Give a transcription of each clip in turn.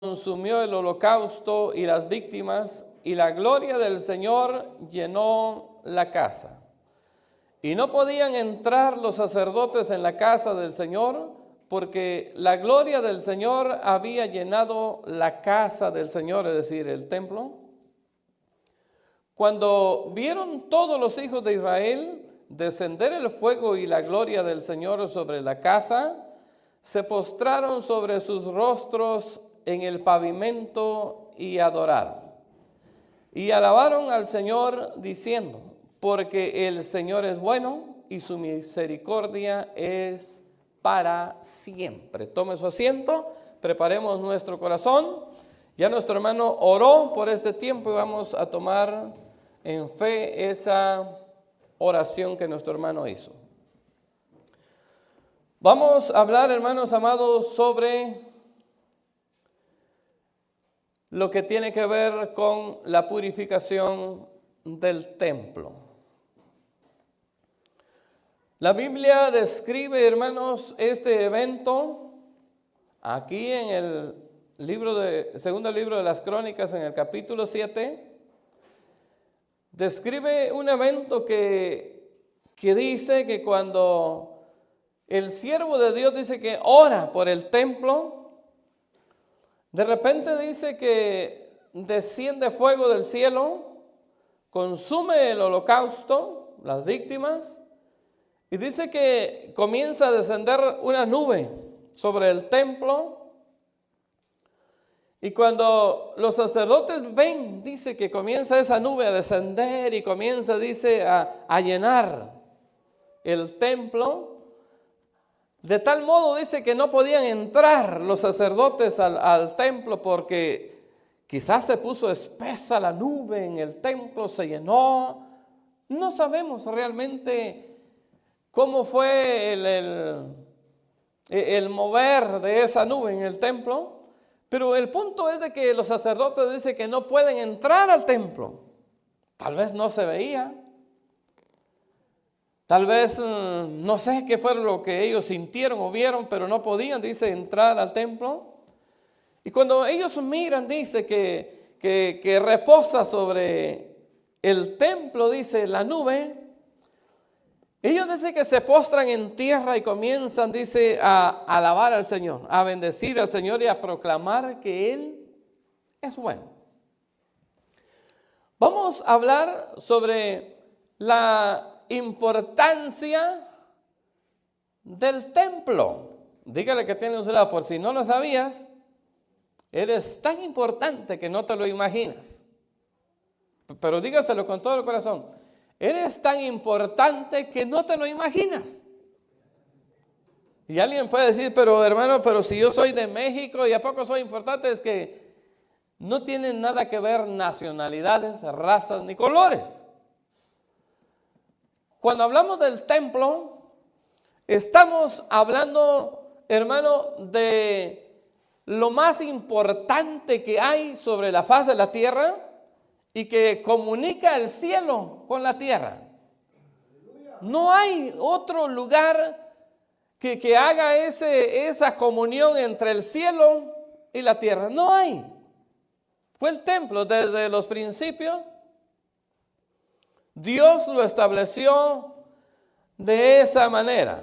consumió el holocausto y las víctimas, y la gloria del Señor llenó la casa. Y no podían entrar los sacerdotes en la casa del Señor, porque la gloria del Señor había llenado la casa del Señor, es decir, el templo. Cuando vieron todos los hijos de Israel descender el fuego y la gloria del Señor sobre la casa, se postraron sobre sus rostros en el pavimento y adoraron. Y alabaron al Señor diciendo: porque el Señor es bueno y su misericordia es para siempre. Tome su asiento, preparemos nuestro corazón. Ya nuestro hermano oró por este tiempo y vamos a tomar en fe esa oración que nuestro hermano hizo. Vamos a hablar, hermanos amados, sobre lo que tiene que ver con la purificación del templo. La Biblia describe, hermanos, este evento aquí en el segundo libro de las Crónicas, en el capítulo 7. Describe un evento que dice que cuando el siervo de Dios dice que ora por el templo, de repente dice que desciende fuego del cielo, consume el holocausto, las víctimas, y dice que comienza a descender una nube sobre el templo. Y cuando los sacerdotes ven, dice que comienza esa nube a descender y comienza, dice, a llenar el templo. De tal modo, dice, que no podían entrar los sacerdotes al templo porque quizás se puso espesa la nube en el templo, se llenó. No sabemos realmente cómo fue el mover de esa nube en el templo. Pero el punto es de que los sacerdotes dicen que no pueden entrar al templo. Tal vez no se veía. Tal vez no sé qué fue lo que ellos sintieron o vieron, pero no podían, dice, entrar al templo. Y cuando ellos miran, dice que reposa sobre el templo, dice, la nube. Ellos dicen que se postran en tierra y comienzan, dice, a alabar al Señor, a bendecir al Señor y a proclamar que Él es bueno. Vamos a hablar sobre la importancia del templo. Dígale que tiene un lado, por si no lo sabías, eres tan importante que no te lo imaginas. Pero dígaselo con todo el corazón. Eres tan importante que no te lo imaginas. Y alguien puede decir, pero hermano, pero si yo soy de México y a poco soy importante, es que no tienen nada que ver nacionalidades, razas ni colores. Cuando hablamos del templo, estamos hablando, hermano, de lo más importante que hay sobre la faz de la tierra y que comunica el cielo con la tierra. No hay otro lugar que haga esa comunión entre el cielo y la tierra. No hay. Fue el templo desde los principios. Dios lo estableció de esa manera.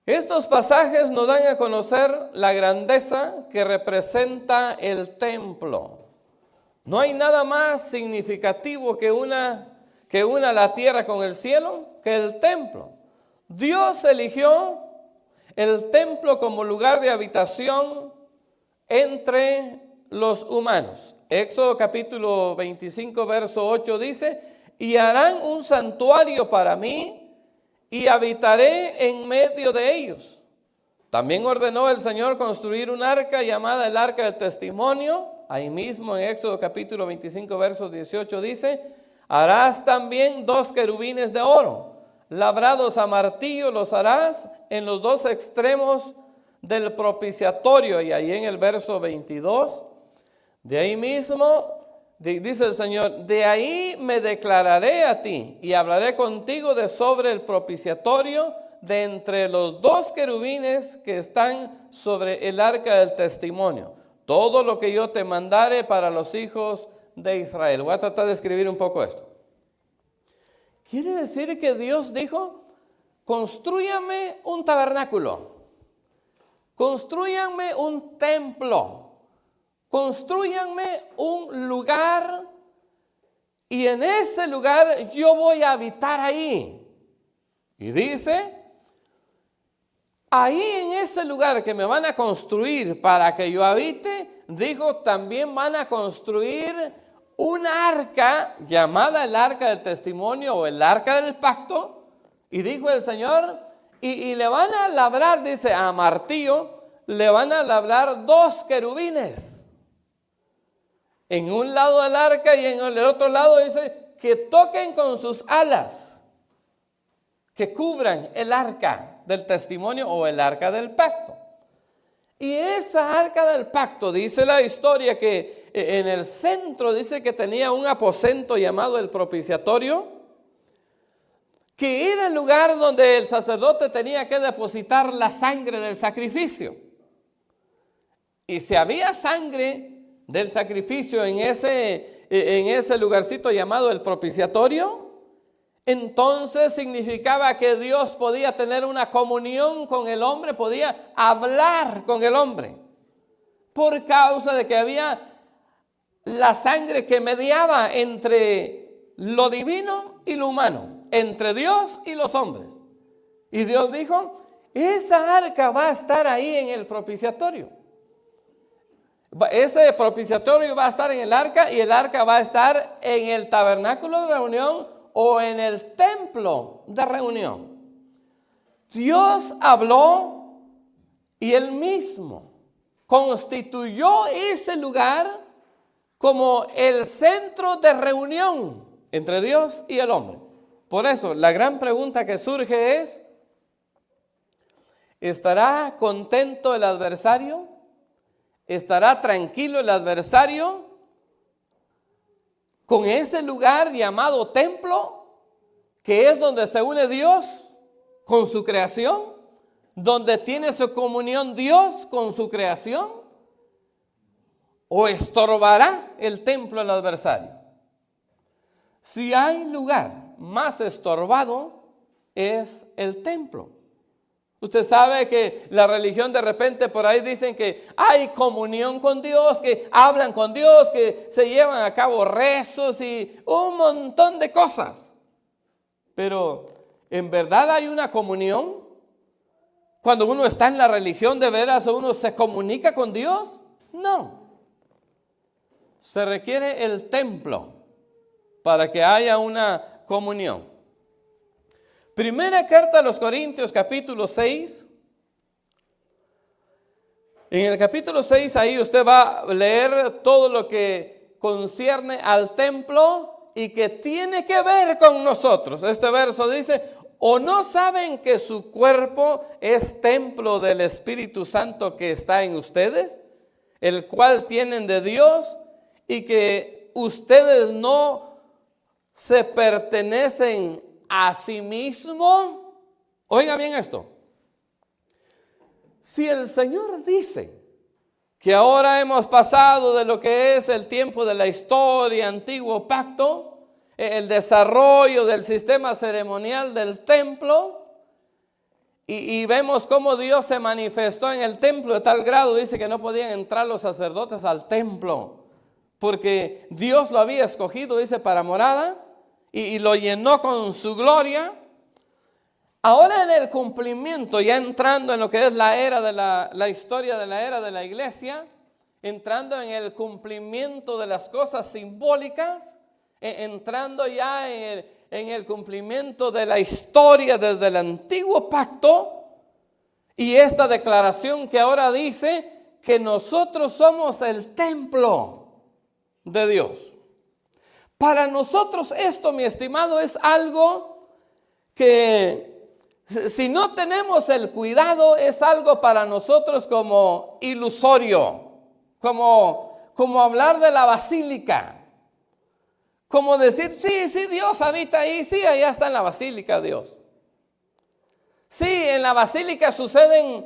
Estos pasajes nos dan a conocer la grandeza que representa el templo. No hay nada más significativo que una la tierra con el cielo que el templo. Dios eligió el templo como lugar de habitación entre los humanos. Éxodo capítulo 25, verso 8 dice: y harán un santuario para mí y habitaré en medio de ellos. También ordenó el Señor construir un arca llamada el arca del testimonio. Ahí mismo en Éxodo capítulo 25, verso 18 dice: harás también 2 querubines de oro, labrados a martillo los harás en los 2 extremos del propiciatorio. Y ahí en el verso 22, de ahí mismo, dice el Señor: de ahí me declararé a ti y hablaré contigo de sobre el propiciatorio de entre los dos querubines que están sobre el arca del testimonio. Todo lo que yo te mandare para los hijos de Israel. Voy a tratar de escribir un poco esto. Quiere decir que Dios dijo, constrúyame un tabernáculo, constrúyanme un templo, constrúyanme un lugar y en ese lugar yo voy a habitar ahí. Y dice, ahí en ese lugar que me van a construir para que yo habite, dijo, también van a construir un arca llamada el arca del testimonio o el arca del pacto. Y dijo el Señor, y le van a labrar, dice, a martillo, le van a labrar 2 querubines. En un lado del arca y en el otro lado dice, que toquen con sus alas, que cubran el arca del testimonio o el arca del pacto. Y esa arca del pacto, dice la historia que en el centro dice que tenía un aposento llamado el propiciatorio, que era el lugar donde el sacerdote tenía que depositar la sangre del sacrificio. Y si había sangre del sacrificio en ese lugarcito llamado el propiciatorio, entonces significaba que Dios podía tener una comunión con el hombre, podía hablar con el hombre, por causa de que había la sangre que mediaba entre lo divino y lo humano, entre Dios y los hombres. Y Dios dijo, esa arca va a estar ahí en el propiciatorio. Ese propiciatorio va a estar en el arca y el arca va a estar en el tabernáculo de reunión o en el templo de reunión. Dios habló y Él mismo constituyó ese lugar como el centro de reunión entre Dios y el hombre. Por eso, la gran pregunta que surge es, ¿estará contento el adversario? ¿Estará tranquilo el adversario con ese lugar llamado templo, que es donde se une Dios con su creación, donde tiene su comunión Dios con su creación? ¿O estorbará el templo al adversario? Si hay lugar más estorbado, es el templo. Usted sabe que la religión de repente por ahí dicen que hay comunión con Dios, que hablan con Dios, que se llevan a cabo rezos y un montón de cosas. Pero ¿en verdad hay una comunión? Cuando uno está en la religión, ¿de veras uno se comunica con Dios? No. Se requiere el templo para que haya una comunión. Primera carta a los Corintios, capítulo 6. En el capítulo 6 ahí usted va a leer todo lo que concierne al templo y que tiene que ver con nosotros. Este verso dice, ¿o no saben que su cuerpo es templo del Espíritu Santo que está en ustedes, el cual tienen de Dios, y que ustedes no se pertenecen a sí mismo? Oiga bien esto. Si el Señor dice que ahora hemos pasado de lo que es el tiempo de la historia, antiguo pacto, el desarrollo del sistema ceremonial del templo, y vemos cómo Dios se manifestó en el templo de tal grado, dice que no podían entrar los sacerdotes al templo, porque Dios lo había escogido, dice, para morada, y lo llenó con su gloria. Ahora en el cumplimiento, ya entrando en lo que es la era de la historia de la era de la iglesia, entrando en el cumplimiento de las cosas simbólicas, entrando ya en el cumplimiento de la historia desde el antiguo pacto, y esta declaración que ahora dice que nosotros somos el templo de Dios. Para nosotros esto, mi estimado, es algo que si no tenemos el cuidado, es algo para nosotros como ilusorio, como hablar de la basílica, como decir, sí, Dios habita ahí, sí, allá está en la basílica Dios. Sí, en la basílica suceden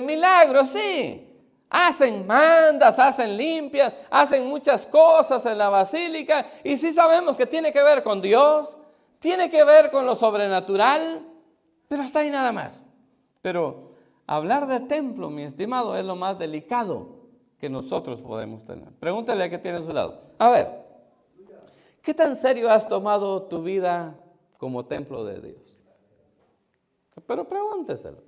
milagros, sí. Hacen mandas, hacen limpias, hacen muchas cosas en la basílica. Y sí sabemos que tiene que ver con Dios, tiene que ver con lo sobrenatural, pero hasta ahí nada más. Pero hablar de templo, mi estimado, es lo más delicado que nosotros podemos tener. Pregúntale a qué tiene a su lado. A ver, ¿qué tan serio has tomado tu vida como templo de Dios? Pero pregúnteselo.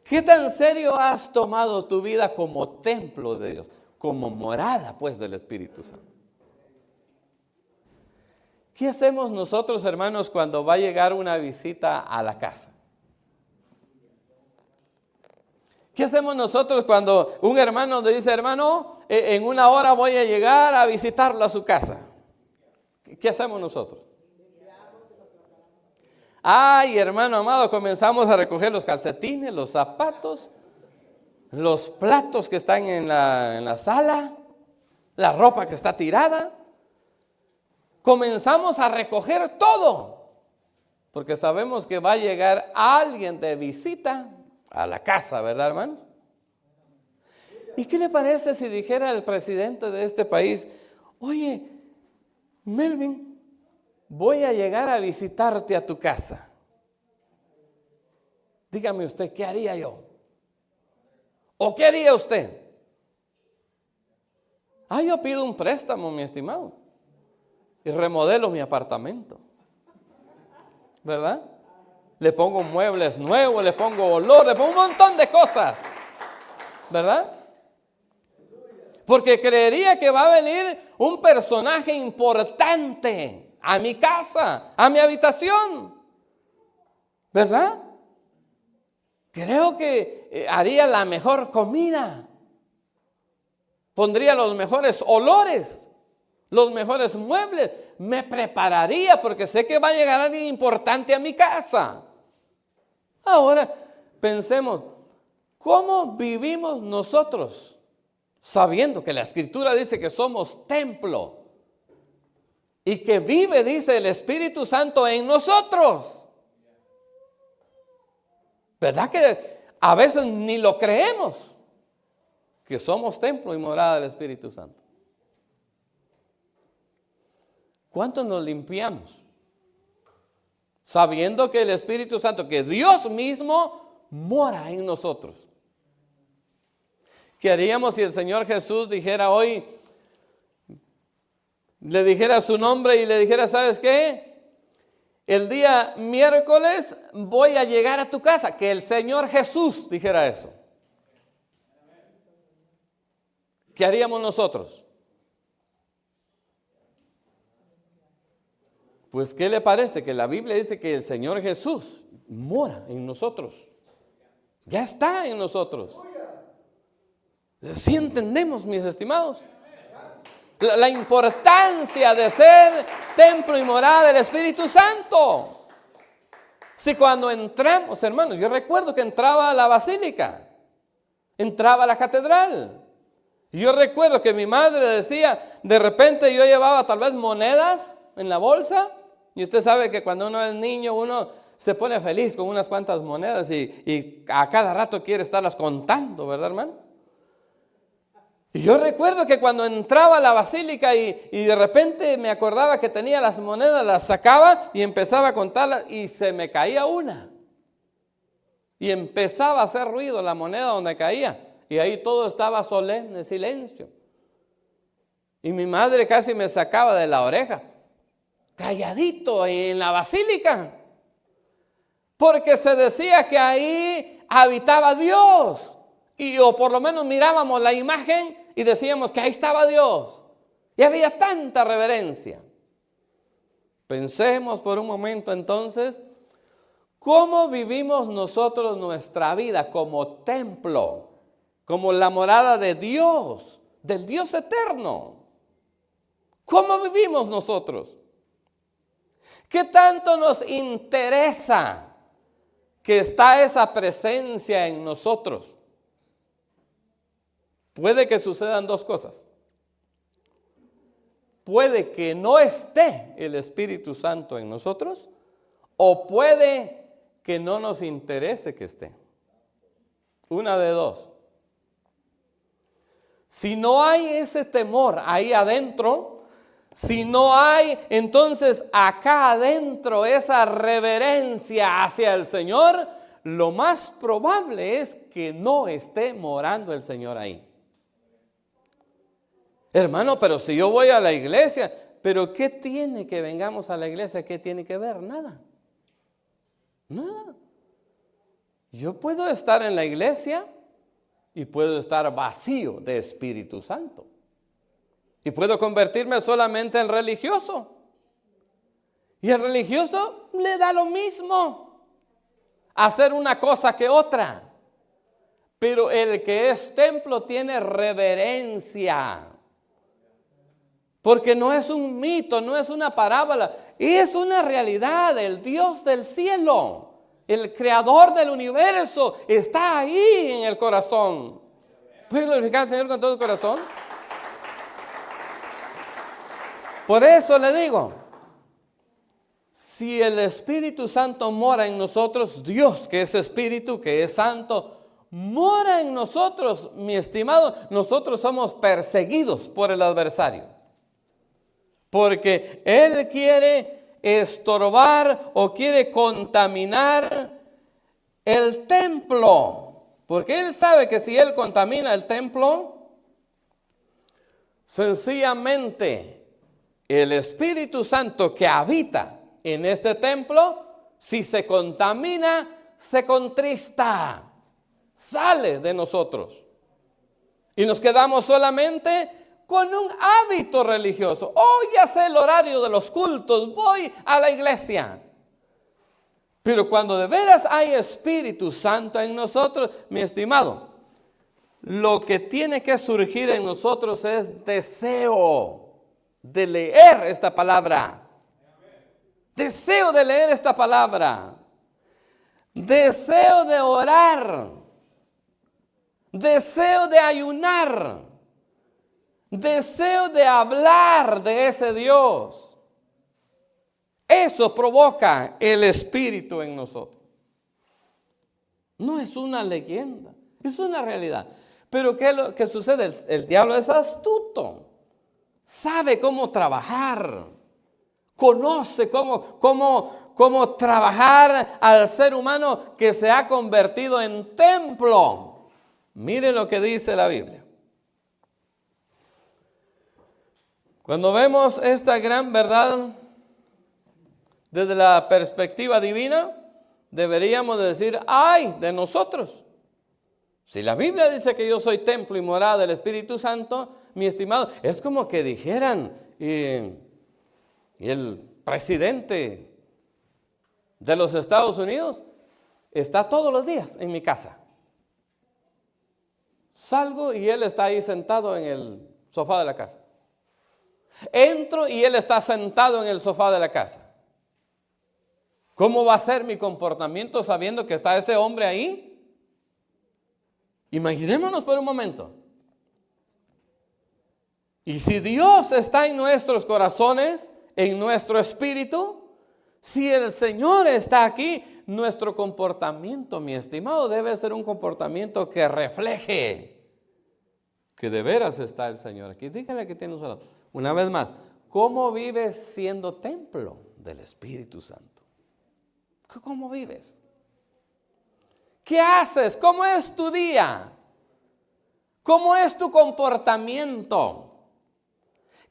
¿Qué tan serio has tomado tu vida como templo de Dios? Como morada, pues, del Espíritu Santo. ¿Qué hacemos nosotros, hermanos, cuando va a llegar una visita a la casa? ¿Qué hacemos nosotros cuando un hermano le dice, hermano, en una hora voy a llegar a visitarlo a su casa? ¿Qué hacemos nosotros? Ay, hermano amado, comenzamos a recoger los calcetines, los zapatos, los platos que están en la sala, la ropa que está tirada. Comenzamos a recoger todo, porque sabemos que va a llegar alguien de visita a la casa, ¿verdad, hermanos? ¿Y qué le parece si dijera el presidente de este país, oye, Melvin, voy a llegar a visitarte a tu casa? Dígame usted, ¿qué haría yo? ¿O qué haría usted? Yo pido un préstamo, mi estimado, y remodelo mi apartamento, ¿verdad? Le pongo muebles nuevos, le pongo olor, le pongo un montón de cosas, ¿verdad? Porque creería que va a venir un personaje importante a mi casa, a mi habitación, ¿verdad? Creo que haría la mejor comida, pondría los mejores olores, los mejores muebles, me prepararía porque sé que va a llegar alguien importante a mi casa. Ahora pensemos, ¿cómo vivimos nosotros sabiendo que la Escritura dice que somos templo y que vive, dice, el Espíritu Santo en nosotros? ¿Verdad que a veces ni lo creemos, que somos templo y morada del Espíritu Santo? ¿Cuánto nos limpiamos? Sabiendo que el Espíritu Santo, que Dios mismo mora en nosotros. ¿Qué haríamos si el Señor Jesús dijera hoy, le dijera su nombre y le dijera, ¿sabes qué? El día miércoles voy a llegar a tu casa. Que el Señor Jesús dijera eso. ¿Qué haríamos nosotros? Pues, ¿qué le parece? Que la Biblia dice que el Señor Jesús mora en nosotros. Ya está en nosotros. ¿Sí entendemos, mis estimados? La importancia de ser templo y morada del Espíritu Santo. Si cuando entramos, hermanos, yo recuerdo que entraba a la basílica, entraba a la catedral. Yo recuerdo que mi madre decía, de repente yo llevaba tal vez monedas en la bolsa. Y usted sabe que cuando uno es niño, uno se pone feliz con unas cuantas monedas y a cada rato quiere estarlas contando, ¿verdad, hermano? Y yo recuerdo que cuando entraba a la basílica y de repente me acordaba que tenía las monedas, las sacaba y empezaba a contarlas y se me caía una. Y empezaba a hacer ruido la moneda donde caía. Y ahí todo estaba solemne, silencio. Y mi madre casi me sacaba de la oreja. Calladito en la basílica. Porque se decía que ahí habitaba Dios. O por lo menos mirábamos la imagen y decíamos que ahí estaba Dios. Y había tanta reverencia. Pensemos por un momento entonces, ¿cómo vivimos nosotros nuestra vida como templo? Como la morada de Dios, del Dios eterno. ¿Cómo vivimos nosotros? ¿Qué tanto nos interesa que está esa presencia en nosotros? Puede que sucedan dos cosas. Puede que no esté el Espíritu Santo en nosotros, o puede que no nos interese que esté. Una de dos. Si no hay ese temor ahí adentro, si no hay entonces acá adentro esa reverencia hacia el Señor, lo más probable es que no esté morando el Señor ahí. Hermano, pero si yo voy a la iglesia, ¿pero qué tiene que vengamos a la iglesia? ¿Qué tiene que ver? Nada. Nada. Yo puedo estar en la iglesia y puedo estar vacío de Espíritu Santo. Y puedo convertirme solamente en religioso. Y el religioso le da lo mismo hacer una cosa que otra. Pero el que es templo tiene reverencia. Porque no es un mito, no es una parábola, es una realidad. El Dios del cielo, el creador del universo, está ahí en el corazón. ¿Puedes glorificar al Señor con todo el corazón? Por eso le digo, si el Espíritu Santo mora en nosotros, Dios que es Espíritu, que es Santo, mora en nosotros, mi estimado, nosotros somos perseguidos por el adversario. Porque Él quiere estorbar o quiere contaminar el templo. Porque Él sabe que si Él contamina el templo, sencillamente el Espíritu Santo que habita en este templo, si se contamina, se contrista, sale de nosotros. Y nos quedamos solamente con un hábito religioso. Oh, ya sé el horario de los cultos, voy a la iglesia. Pero cuando de veras hay Espíritu Santo en nosotros, mi estimado, lo que tiene que surgir en nosotros es deseo de leer esta palabra. Deseo de leer esta palabra. Deseo de orar. Deseo de ayunar. Deseo de hablar de ese Dios. Eso provoca el Espíritu en nosotros. No es una leyenda, es una realidad. Pero ¿qué es lo que sucede? El diablo es astuto. Sabe cómo trabajar. Conoce cómo trabajar al ser humano que se ha convertido en templo. Mire lo que dice la Biblia. Cuando vemos esta gran verdad desde la perspectiva divina, deberíamos decir, ¡ay de nosotros! Si la Biblia dice que yo soy templo y morada del Espíritu Santo, mi estimado, es como que dijeran, y el presidente de los Estados Unidos está todos los días en mi casa. Salgo y él está ahí sentado en el sofá de la casa. Entro y él está sentado en el sofá de la casa. ¿Cómo va a ser mi comportamiento sabiendo que está ese hombre ahí? Imaginémonos por un momento. Y si Dios está en nuestros corazones, en nuestro espíritu, si el Señor está aquí, nuestro comportamiento, mi estimado, debe ser un comportamiento que refleje que de veras está el Señor aquí. Dígale que tiene un solo. Una vez más, ¿cómo vives siendo templo del Espíritu Santo? ¿Cómo vives? ¿Qué haces? ¿Cómo es tu día? ¿Cómo es tu comportamiento?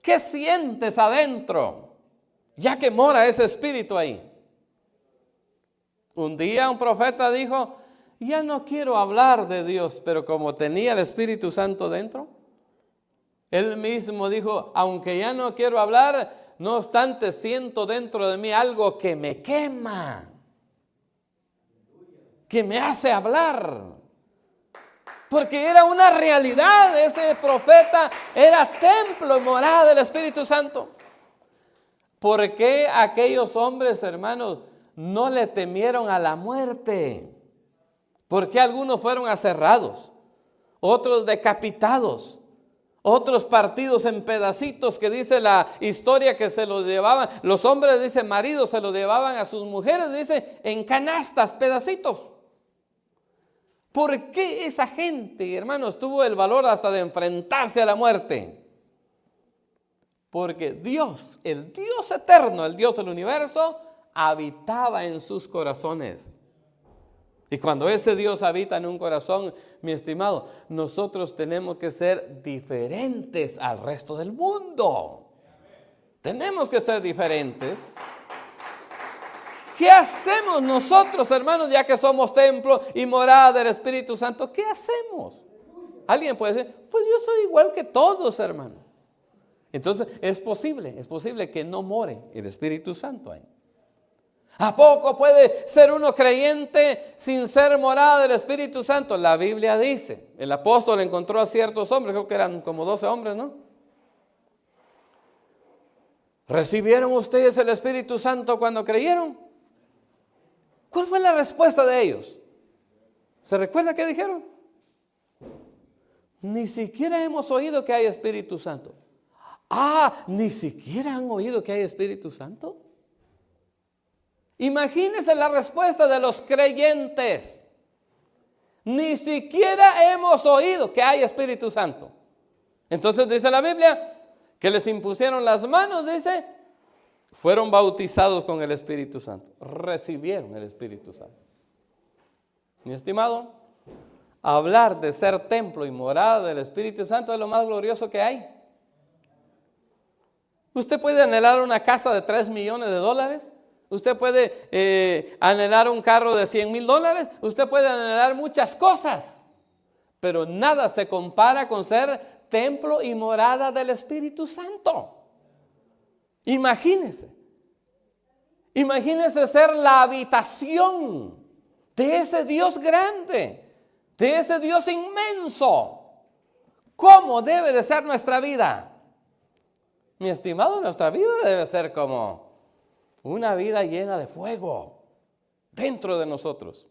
¿Qué sientes adentro? Ya que mora ese espíritu ahí. Un día un profeta dijo, ya no quiero hablar de Dios, pero como tenía el Espíritu Santo dentro, él mismo dijo, aunque ya no quiero hablar, no obstante siento dentro de mí algo que me quema, que me hace hablar. Porque era una realidad, ese profeta era templo y morada del Espíritu Santo. ¿Por qué aquellos hombres, hermanos, no le temieron a la muerte? ¿Por qué algunos fueron aserrados? Otros decapitados. Otros partidos en pedacitos, que dice la historia que se los llevaban, los hombres, dice, maridos se los llevaban a sus mujeres, dice, en canastas, pedacitos. ¿Por qué esa gente, hermanos, tuvo el valor hasta de enfrentarse a la muerte? Porque Dios, el Dios eterno, el Dios del universo, habitaba en sus corazones. Y cuando ese Dios habita en un corazón, mi estimado, nosotros tenemos que ser diferentes al resto del mundo. Tenemos que ser diferentes. ¿Qué hacemos nosotros, hermanos, ya que somos templo y morada del Espíritu Santo? ¿Qué hacemos? Alguien puede decir, pues yo soy igual que todos, hermano. Entonces es posible que no more el Espíritu Santo ahí. ¿A poco puede ser uno creyente sin ser morada del Espíritu Santo? La Biblia dice, el apóstol encontró a ciertos hombres, creo que eran como 12 hombres, ¿no? ¿Recibieron ustedes el Espíritu Santo cuando creyeron? ¿Cuál fue la respuesta de ellos? ¿Se recuerda qué dijeron? Ni siquiera hemos oído que hay Espíritu Santo. Ah, ni siquiera han oído que hay Espíritu Santo. Imagínense la respuesta de los creyentes. Ni siquiera hemos oído que hay Espíritu Santo. Entonces dice la Biblia que les impusieron las manos, dice, fueron bautizados con el Espíritu Santo. Recibieron el Espíritu Santo. Mi estimado, hablar de ser templo y morada del Espíritu Santo es lo más glorioso que hay. Usted puede anhelar una casa de $3 millones. Usted puede anhelar un carro de $100,000. Usted puede anhelar muchas cosas. Pero nada se compara con ser templo y morada del Espíritu Santo. Imagínese ser la habitación de ese Dios grande, de ese Dios inmenso. ¿Cómo debe de ser nuestra vida? Mi estimado, nuestra vida debe ser como una vida llena de fuego dentro de nosotros.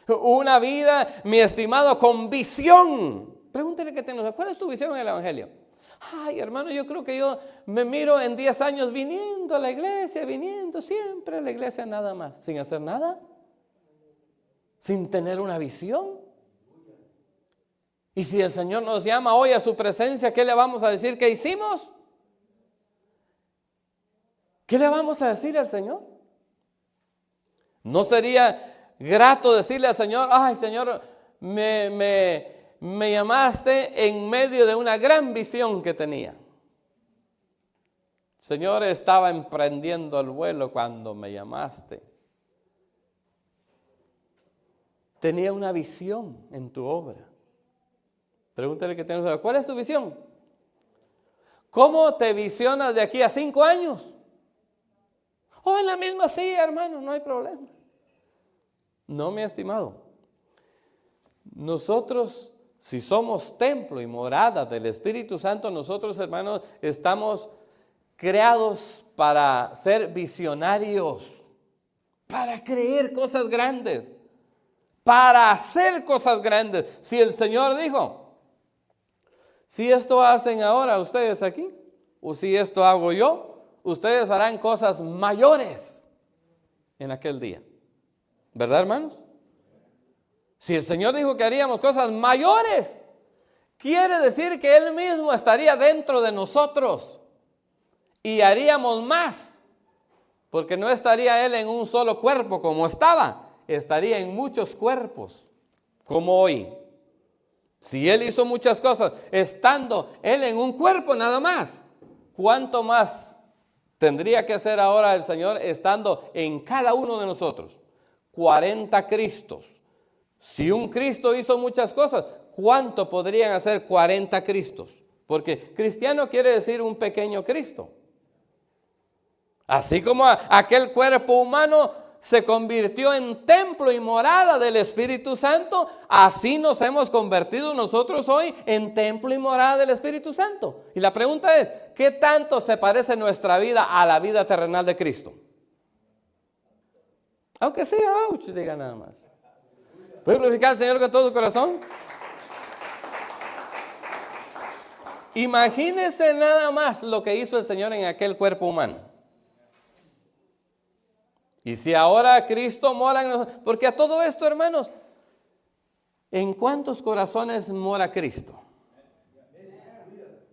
Una vida, mi estimado, con visión. Pregúntele que tenemos, ¿cuál es tu visión en el Evangelio? Ay, hermano, yo creo que yo me miro en 10 años viniendo a la iglesia, viniendo siempre a la iglesia nada más, sin hacer nada, sin tener una visión. Y si el Señor nos llama hoy a su presencia, ¿qué le vamos a decir que hicimos? ¿Qué le vamos a decir al Señor? ¿No sería grato decirle al Señor, ay Señor, me llamaste en medio de una gran visión que tenía? Señor, estaba emprendiendo el vuelo cuando me llamaste. Tenía una visión en tu obra. Pregúntale que tienes, ¿cuál es tu visión? ¿Cómo te visionas de aquí a 5 años? En la misma silla, hermano, no hay problema. No, mi estimado. Nosotros, si somos templo y morada del Espíritu Santo, nosotros, hermanos, estamos creados para ser visionarios, para creer cosas grandes, para hacer cosas grandes. Si el Señor dijo, si esto hacen ahora ustedes aquí, o si esto hago yo, ustedes harán cosas mayores en aquel día. ¿Verdad, hermanos? Si el Señor dijo que haríamos cosas mayores, quiere decir que Él mismo estaría dentro de nosotros y haríamos más, porque no estaría Él en un solo cuerpo como estaba, estaría en muchos cuerpos como hoy. Si Él hizo muchas cosas estando Él en un cuerpo nada más, ¿cuánto más tendría que hacer ahora el Señor estando en cada uno de nosotros? 40 Cristos. Si un Cristo hizo muchas cosas, ¿cuánto podrían hacer 40 Cristos? Porque cristiano quiere decir un pequeño Cristo. Así como aquel cuerpo humano se convirtió en templo y morada del Espíritu Santo, así nos hemos convertido nosotros hoy en templo y morada del Espíritu Santo. Y la pregunta es, ¿qué tanto se parece nuestra vida a la vida terrenal de Cristo? Aunque sea, diga nada más. ¿Puede glorificar al Señor con todo su corazón? Imagínense nada más lo que hizo el Señor en aquel cuerpo humano. Y si ahora Cristo mora en nosotros, porque a todo esto, hermanos, ¿en cuántos corazones mora Cristo?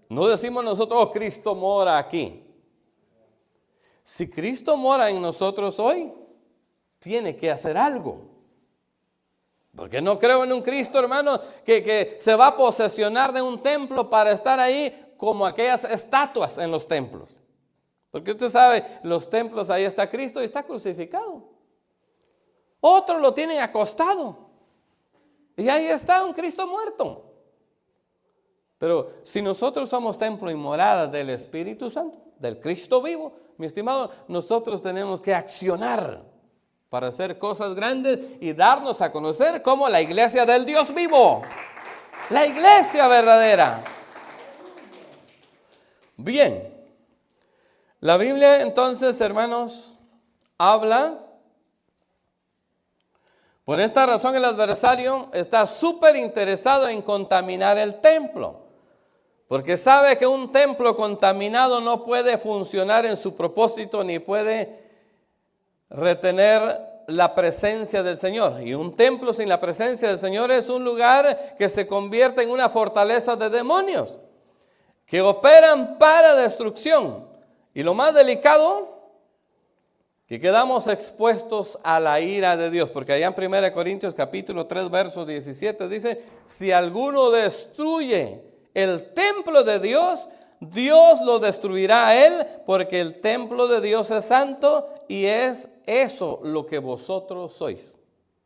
No decimos nosotros, oh, Cristo mora aquí. Si Cristo mora en nosotros hoy, tiene que hacer algo. Porque no creo en un Cristo, hermano, que se va a posesionar de un templo para estar ahí como aquellas estatuas en los templos. Porque usted sabe, los templos, ahí está Cristo y está crucificado. Otros lo tienen acostado. Y ahí está un Cristo muerto. Pero si nosotros somos templo y morada del Espíritu Santo, del Cristo vivo, mi estimado, nosotros tenemos que accionar para hacer cosas grandes y darnos a conocer como la iglesia del Dios vivo. La iglesia verdadera. Bien. La Biblia entonces, hermanos, habla. Por esta razón el adversario está súper interesado en contaminar el templo. Porque sabe que un templo contaminado no puede funcionar en su propósito ni puede retener la presencia del Señor. Y un templo sin la presencia del Señor es un lugar que se convierte en una fortaleza de demonios que operan para destrucción. Y lo más delicado, que quedamos expuestos a la ira de Dios. Porque allá en 1 Corintios capítulo 3, verso 17 dice, si alguno destruye el templo de Dios, Dios lo destruirá a él, porque el templo de Dios es santo y es eso lo que vosotros sois.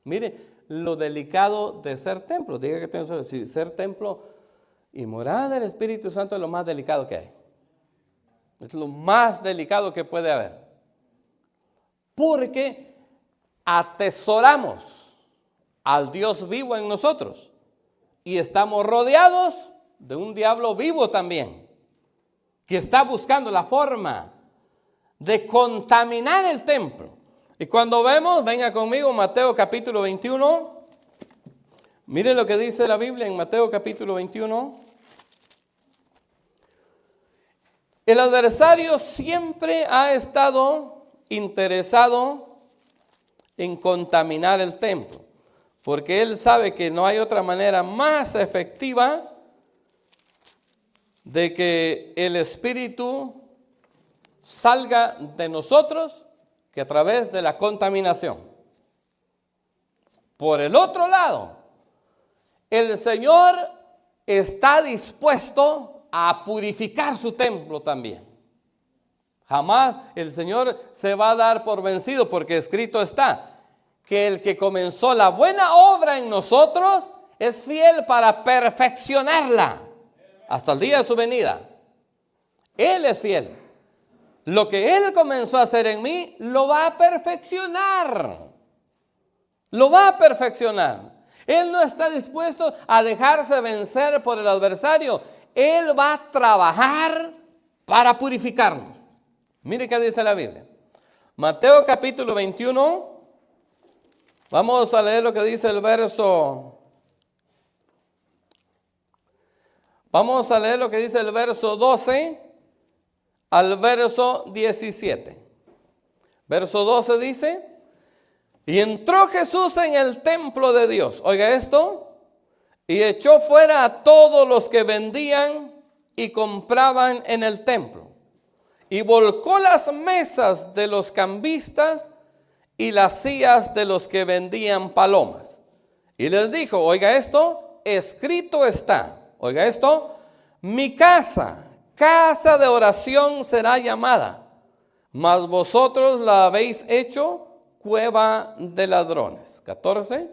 Mire lo delicado de ser templo. Diga que tengo, si ser templo y morada del Espíritu Santo es lo más delicado que hay. Es lo más delicado que puede haber. Porque atesoramos al Dios vivo en nosotros y estamos rodeados de un diablo vivo también, que está buscando la forma de contaminar el templo. Y cuando vemos, venga conmigo, Mateo capítulo 21. Miren lo que dice la Biblia en Mateo capítulo 21. El adversario siempre ha estado interesado en contaminar el templo, porque él sabe que no hay otra manera más efectiva de que el Espíritu salga de nosotros que a través de la contaminación. Por el otro lado, el Señor está dispuesto a purificar su templo también. Jamás el Señor se va a dar por vencido, porque escrito está que el que comenzó la buena obra en nosotros es fiel para perfeccionarla hasta el día de su venida. Él es fiel. Lo que Él comenzó a hacer en mí, lo va a perfeccionar. Lo va a perfeccionar. Él no está dispuesto a dejarse vencer por el adversario. Él va a trabajar para purificarnos. Mire qué dice la Biblia. Mateo capítulo 21. Vamos a leer lo que dice el verso. Vamos a leer lo que dice el verso 12 al verso 17. Verso 12 dice: y entró Jesús en el templo de Dios. Oiga esto. Y echó fuera a todos los que vendían y compraban en el templo. Y volcó las mesas de los cambistas y las sillas de los que vendían palomas. Y les dijo, oiga esto, escrito está. Oiga esto, mi casa, casa de oración será llamada, mas vosotros la habéis hecho cueva de ladrones. 14.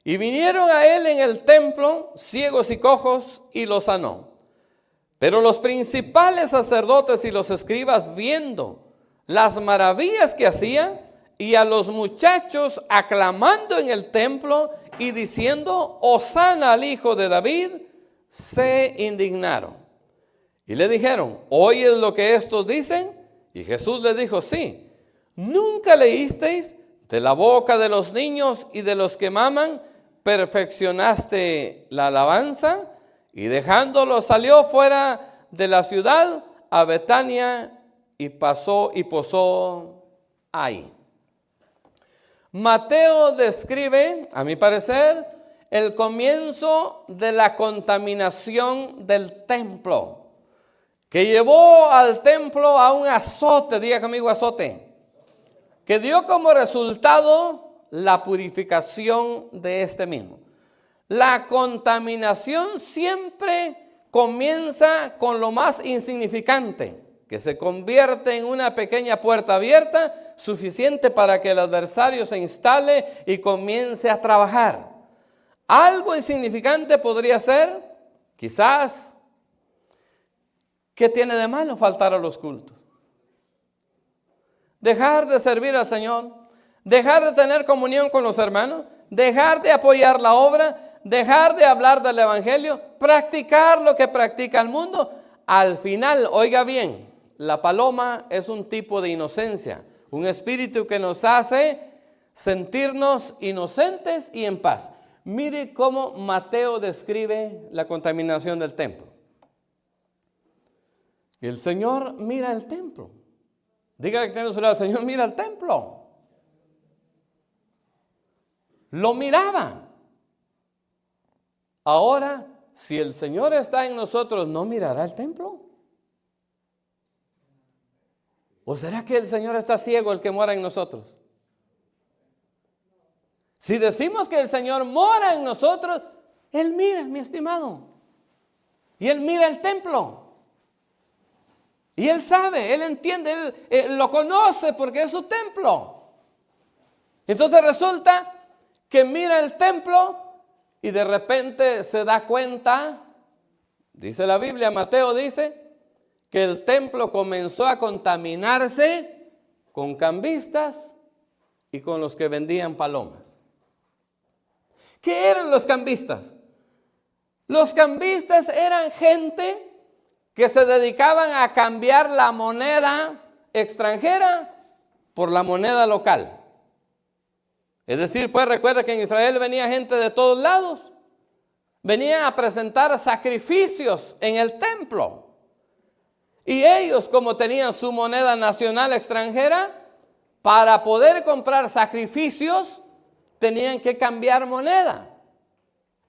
Y vinieron a él en el templo ciegos y cojos y los sanó. Pero los principales sacerdotes y los escribas, viendo las maravillas que hacía, y a los muchachos aclamando en el templo y diciendo, Hosana al Hijo de David, se indignaron. Y le dijeron, ¿oyes lo que estos dicen? Y Jesús les dijo, sí. ¿Nunca leísteis de la boca de los niños y de los que maman, perfeccionaste la alabanza? Y dejándolo salió fuera de la ciudad a Betania y posó ahí. Mateo describe, a mi parecer, el comienzo de la contaminación del templo, que llevó al templo a un azote, diga conmigo azote, que dio como resultado la purificación de este mismo. La contaminación siempre comienza con lo más insignificante, que se convierte en una pequeña puerta abierta, suficiente para que el adversario se instale y comience a trabajar. Algo insignificante podría ser, quizás, ¿qué tiene de malo faltar a los cultos? Dejar de servir al Señor, dejar de tener comunión con los hermanos, dejar de apoyar la obra, dejar de hablar del evangelio, practicar lo que practica el mundo. Al final, oiga bien, la paloma es un tipo de inocencia, un espíritu que nos hace sentirnos inocentes y en paz. Mire cómo Mateo describe la contaminación del templo. El Señor mira el templo. Dígale que tiene a su lado, Señor, mira el templo. Lo miraba. Ahora, si el Señor está en nosotros, ¿no mirará el templo? ¿O será que el Señor está ciego, el que mora en nosotros? Si decimos que el Señor mora en nosotros, Él mira, mi estimado. Y Él mira el templo. Y Él sabe, Él entiende, Él lo conoce porque es su templo. Entonces resulta que mira el templo y de repente se da cuenta, dice la Biblia, Mateo dice, que el templo comenzó a contaminarse con cambistas y con los que vendían palomas. ¿Qué eran los cambistas? Los cambistas eran gente que se dedicaban a cambiar la moneda extranjera por la moneda local. Es decir, pues recuerda que en Israel venía gente de todos lados. Venían a presentar sacrificios en el templo. Y ellos, como tenían su moneda nacional extranjera, para poder comprar sacrificios, tenían que cambiar moneda.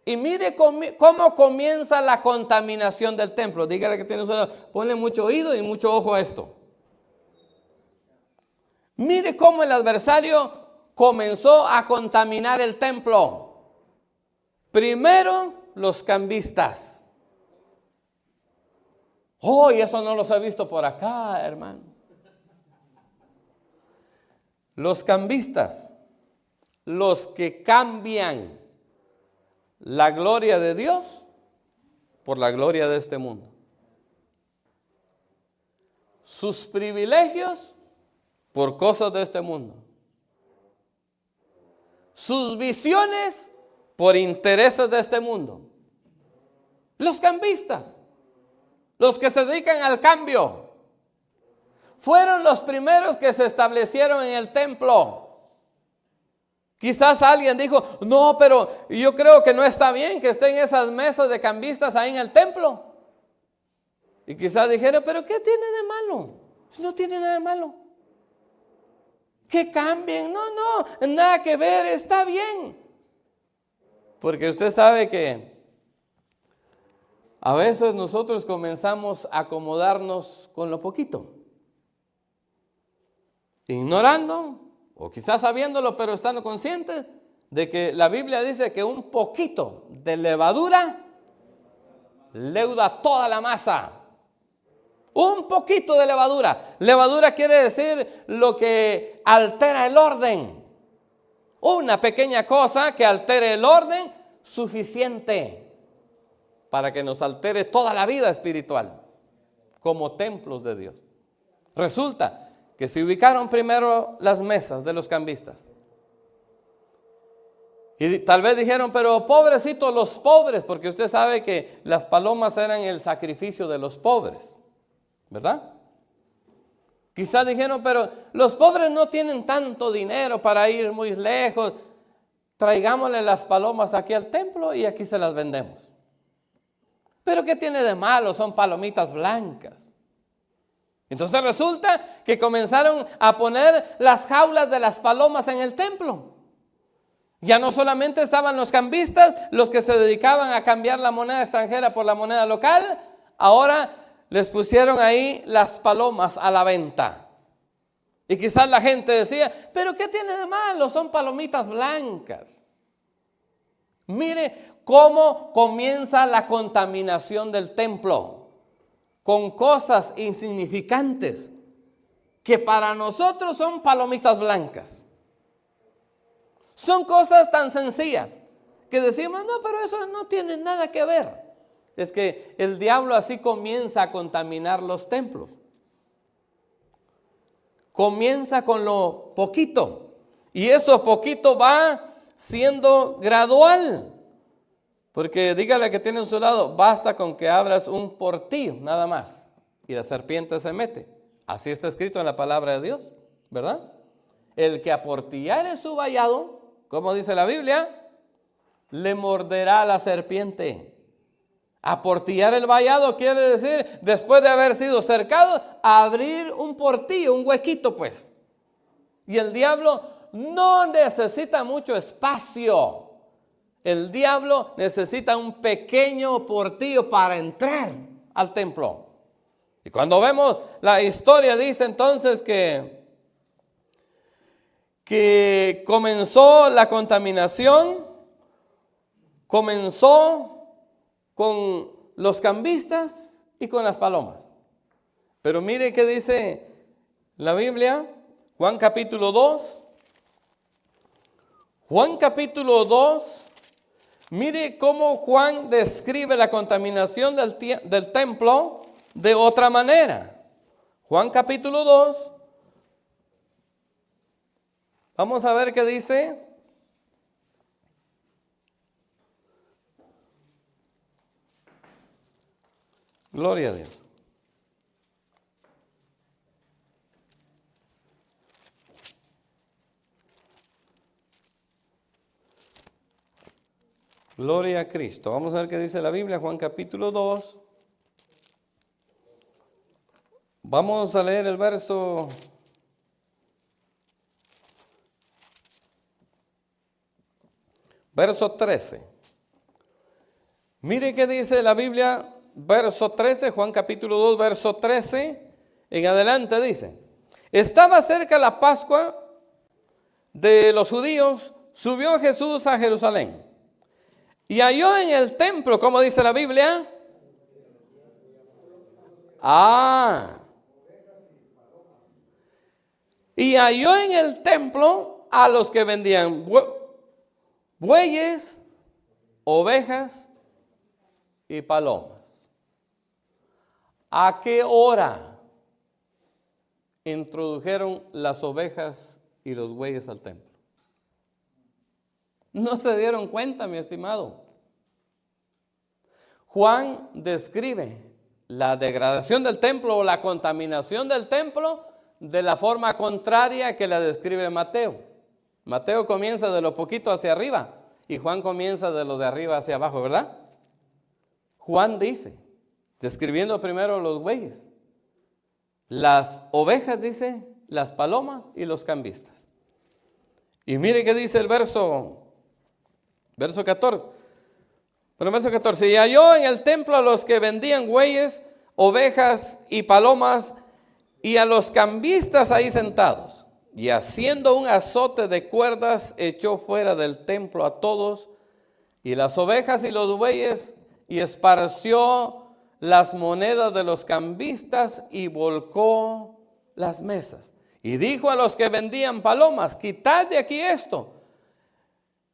Y mire cómo comienza la contaminación del templo. Dígale que tiene ponle mucho oído y mucho ojo a esto. Mire cómo el adversario comenzó a contaminar el templo. Primero, los cambistas. Oh, y eso no los he visto por acá, hermano. Los cambistas, los que cambian la gloria de Dios por la gloria de este mundo. Sus privilegios por cosas de este mundo. Sus visiones por intereses de este mundo. Los cambistas, los que se dedican al cambio, fueron los primeros que se establecieron en el templo. Quizás alguien dijo, no, pero yo creo que no está bien que estén esas mesas de cambistas ahí en el templo. Y quizás dijeron, pero ¿qué tiene de malo? No tiene nada de malo. Que cambien, no, nada que ver, está bien. Porque usted sabe que a veces nosotros comenzamos a acomodarnos con lo poquito. Ignorando, o quizás sabiéndolo, pero estando conscientes de que la Biblia dice que un poquito de levadura leuda toda la masa. Un poquito de levadura. Levadura quiere decir lo que altera el orden. Una pequeña cosa que altere el orden suficiente para que nos altere toda la vida espiritual como templos de Dios. Resulta que se ubicaron primero las mesas de los cambistas. Y tal vez dijeron, pero pobrecitos los pobres, porque usted sabe que las palomas eran el sacrificio de los pobres, ¿verdad? Quizás dijeron, pero los pobres no tienen tanto dinero para ir muy lejos. Traigámosle las palomas aquí al templo y aquí se las vendemos. ¿Pero qué tiene de malo? Son palomitas blancas. Entonces resulta que comenzaron a poner las jaulas de las palomas en el templo. Ya no solamente estaban los cambistas, los que se dedicaban a cambiar la moneda extranjera por la moneda local, ahora les pusieron ahí las palomas a la venta. Y quizás la gente decía, ¿pero qué tiene de malo? Son palomitas blancas. Mire cómo comienza la contaminación del templo, con cosas insignificantes que para nosotros son palomitas blancas. Son cosas tan sencillas que decimos, no, pero eso no tiene nada que ver. Es que el diablo así comienza a contaminar los templos. Comienza con lo poquito y eso poquito va siendo gradual. Porque dígale que tiene a su lado, basta con que abras un portillo, nada más, y la serpiente se mete. Así está escrito en la palabra de Dios, ¿verdad? El que aportillare su vallado, como dice la Biblia, le morderá la serpiente. Aportillar el vallado quiere decir, después de haber sido cercado, abrir un portillo, un huequito pues. Y el diablo no necesita mucho espacio. El diablo necesita un pequeño portillo para entrar al templo. Y cuando vemos la historia dice entonces que comenzó la contaminación, comenzó con los cambistas y con las palomas. Pero mire qué dice la Biblia, Juan capítulo 2. Juan capítulo 2. Mire cómo Juan describe la contaminación del templo de otra manera. Juan capítulo 2. Vamos a ver qué dice. Gloria a Dios. Gloria a Cristo. Vamos a ver qué dice la Biblia, Juan capítulo 2. Vamos a leer el verso 13. Mire qué dice la Biblia, verso 13, Juan capítulo 2, verso 13. En adelante dice, estaba cerca la Pascua de los judíos, subió Jesús a Jerusalén. Y halló en el templo, ¿cómo dice la Biblia? Y halló en el templo a los que vendían bueyes, ovejas y palomas. ¿A qué hora introdujeron las ovejas y los bueyes al templo? No se dieron cuenta, mi estimado. Juan describe la degradación del templo o la contaminación del templo de la forma contraria que la describe Mateo. Mateo comienza de lo poquito hacia arriba y Juan comienza de lo de arriba hacia abajo, ¿verdad? Juan dice, describiendo primero los bueyes, las ovejas, dice, las palomas y los cambistas. Y mire qué dice el verso 14. Bueno, verso 14. Y halló en el templo a los que vendían bueyes, ovejas y palomas, y a los cambistas ahí sentados. Y haciendo un azote de cuerdas, echó fuera del templo a todos, y las ovejas y los bueyes, y esparció las monedas de los cambistas, y volcó las mesas. Y dijo a los que vendían palomas, quitad de aquí esto,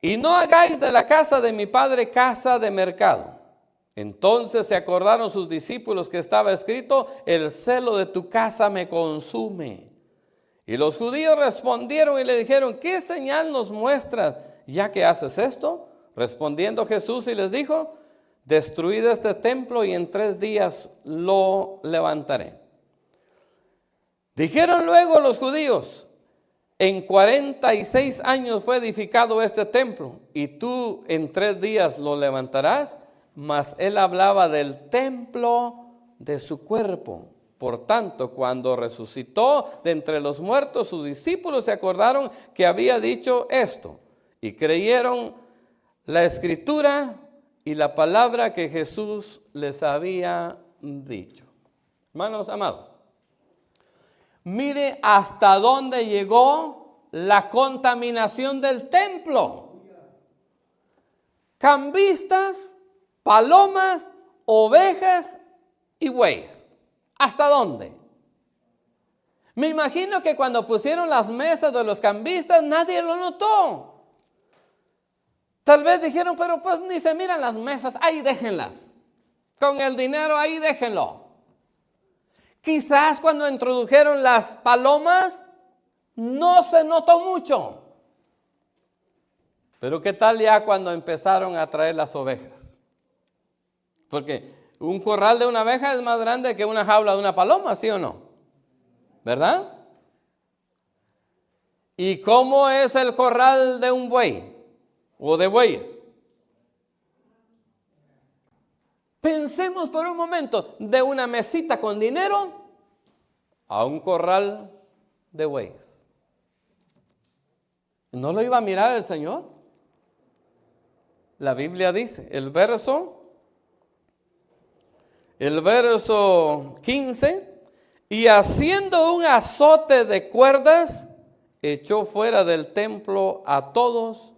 y no hagáis de la casa de mi padre casa de mercado. Entonces se acordaron sus discípulos que estaba escrito, el celo de tu casa me consume. Y los judíos respondieron y le dijeron, ¿qué señal nos muestras ya que haces esto? Respondiendo Jesús y les dijo, destruid este templo y en 3 días lo levantaré. Dijeron luego los judíos, en 46 años fue edificado este templo y tú en 3 días lo levantarás. mas él hablaba del templo de su cuerpo. Por tanto, cuando resucitó de entre los muertos, sus discípulos se acordaron que había dicho esto y creyeron la escritura y la palabra que Jesús les había dicho. Hermanos amados, mire hasta dónde llegó la contaminación del templo. Cambistas, palomas, ovejas y bueyes. ¿Hasta dónde? Me imagino que cuando pusieron las mesas de los cambistas nadie lo notó. Tal vez dijeron, pero pues ni se miran las mesas, ahí déjenlas. Con el dinero ahí déjenlo. Quizás cuando introdujeron las palomas no se notó mucho. Pero ¿qué tal ya cuando empezaron a traer las ovejas? Porque un corral de una oveja es más grande que una jaula de una paloma, ¿sí o no? ¿Verdad? ¿Y cómo es el corral de un buey o de bueyes? Pensemos por un momento, de una mesita con dinero a un corral de bueyes. ¿No lo iba a mirar el Señor? La Biblia dice, el verso 15, y haciendo un azote de cuerdas, echó fuera del templo a todos,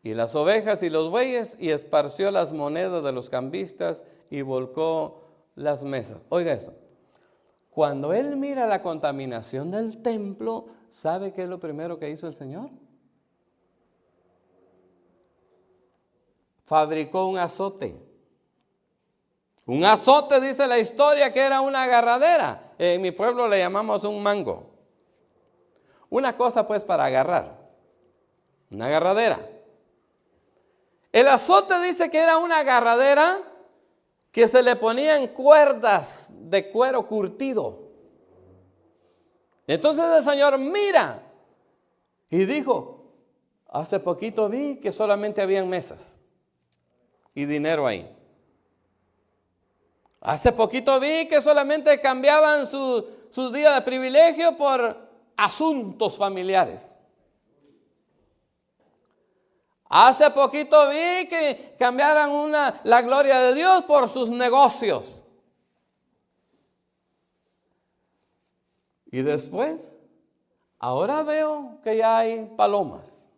y las ovejas y los bueyes, y esparció las monedas de los cambistas, y volcó las mesas. Oiga eso, cuando él mira la contaminación del templo, ¿sabe qué es lo primero que hizo el Señor? Fabricó un azote. Un azote, dice la historia, que era una agarradera. En mi pueblo le llamamos un mango. Una cosa pues para agarrar. Una agarradera. El azote dice que era una agarradera que se le ponían cuerdas de cuero curtido. Entonces el Señor mira y dijo, hace poquito vi que solamente habían mesas y dinero ahí. Hace poquito vi que solamente cambiaban sus días de privilegio por asuntos familiares. Hace poquito vi que cambiaran la gloria de Dios por sus negocios. Y después, ahora veo que ya hay palomas.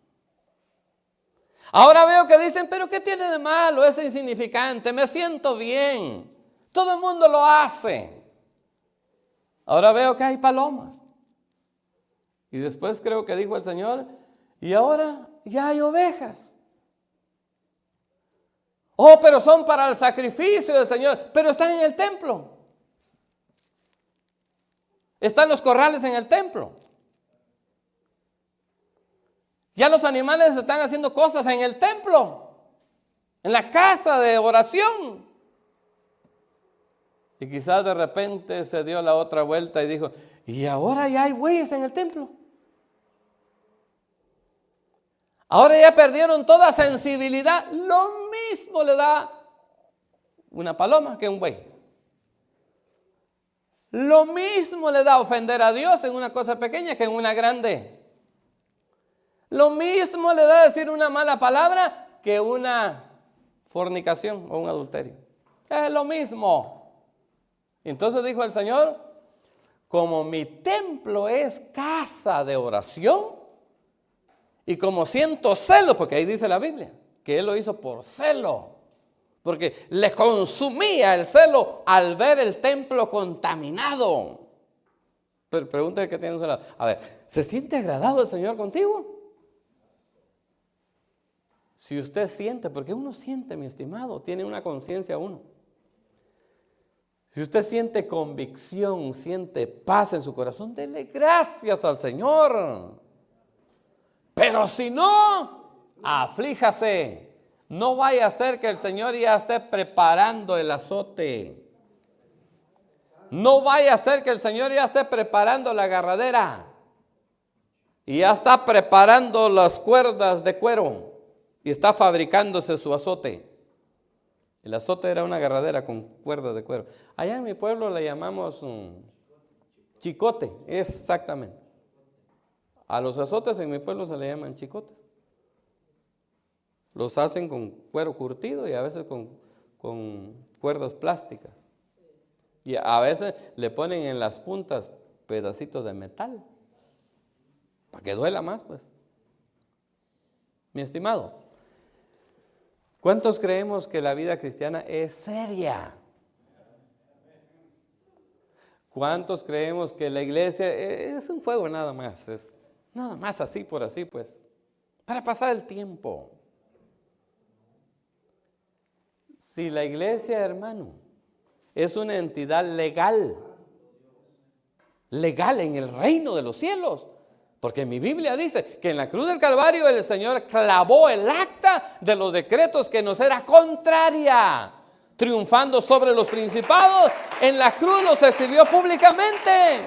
Ahora veo que dicen, pero ¿qué tiene de malo? Es insignificante, me siento bien. Todo el mundo lo hace. Ahora veo que hay palomas. Y después creo que dijo el Señor, y ahora ya hay ovejas. Oh, pero son para el sacrificio del Señor, pero están en el templo. Están los corrales en el templo. Ya los animales están haciendo cosas en el templo, en la casa de oración. Y quizás de repente se dio la otra vuelta y dijo, y ahora ya hay bueyes en el templo. Ahora ya perdieron toda sensibilidad. Lo mismo le da una paloma que un buey. Lo mismo le da ofender a Dios en una cosa pequeña que en una grande. Lo mismo le da decir una mala palabra que una fornicación o un adulterio. Es lo mismo. Entonces dijo el Señor, como mi templo es casa de oración, y como siento celo, porque ahí dice la Biblia, que Él lo hizo por celo, porque le consumía el celo al ver el templo contaminado. Pero pregúntale que tiene un celo. A ver, ¿se siente agradado el Señor contigo? Si usted siente, porque uno siente, mi estimado, tiene una conciencia uno. Si usted siente convicción, siente paz en su corazón, dele gracias al Señor. Pero si no, aflíjase. No vaya a ser que el Señor ya esté preparando el azote. No vaya a ser que el Señor ya esté preparando la agarradera. Y ya está preparando las cuerdas de cuero. Y está fabricándose su azote. El azote era una agarradera con cuerdas de cuero. Allá en mi pueblo le llamamos un chicote, exactamente. A los azotes en mi pueblo se le llaman chicotes. Los hacen con cuero curtido y a veces con cuerdas plásticas. Y a veces le ponen en las puntas pedacitos de metal, para que duela más, pues. Mi estimado, ¿cuántos creemos que la vida cristiana es seria? ¿Cuántos creemos que la iglesia es un juego nada más? Es nada más así por así, pues, para pasar el tiempo. Si la iglesia, hermano, es una entidad legal en el reino de los cielos, porque mi Biblia dice que en la cruz del Calvario el Señor clavó el acta de los decretos que nos era contraria, triunfando sobre los principados. En la cruz los exhibió públicamente.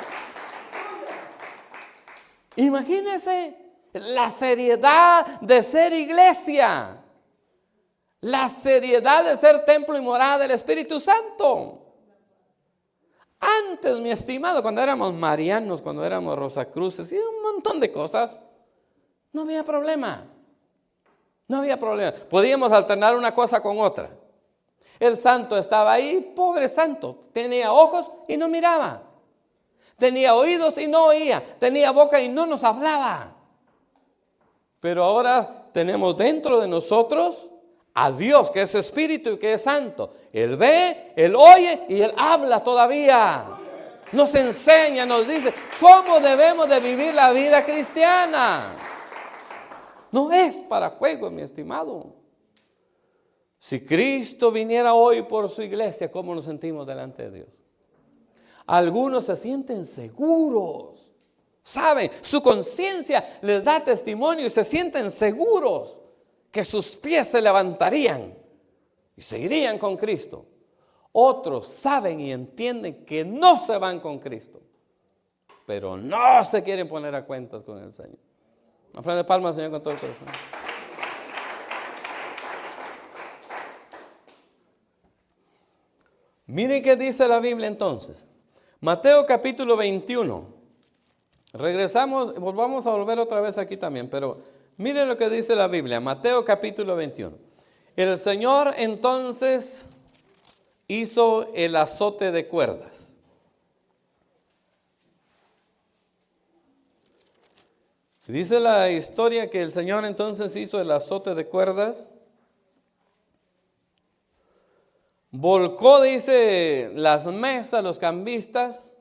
Imagínense la seriedad de ser iglesia, la seriedad de ser templo y morada del Espíritu Santo. Antes, mi estimado, cuando éramos marianos, cuando éramos rosacruces y un montón de cosas, no había problema. No había problema. Podíamos alternar una cosa con otra. El santo estaba ahí, pobre santo. Tenía ojos y no miraba. Tenía oídos y no oía. Tenía boca y no nos hablaba. Pero ahora tenemos dentro de nosotros a Dios, que es espíritu y que es santo. Él ve, Él oye y Él habla todavía. Nos enseña, nos dice cómo debemos de vivir la vida cristiana. No es para juegos, mi estimado. Si Cristo viniera hoy por su iglesia, ¿cómo nos sentimos delante de Dios? Algunos se sienten seguros. Saben, su conciencia les da testimonio y se sienten seguros que sus pies se levantarían y seguirían con Cristo. Otros saben y entienden que no se van con Cristo, pero no se quieren poner a cuentas con el Señor. Una ofrenda de palmas al Señor con todo el corazón. Miren qué dice la Biblia entonces. Mateo capítulo 21. Volvamos a volver otra vez aquí también, pero miren lo que dice la Biblia, Mateo capítulo 21. El Señor entonces hizo el azote de cuerdas. Dice la historia que el Señor entonces hizo el azote de cuerdas. Volcó, dice, las mesas, los cambistas,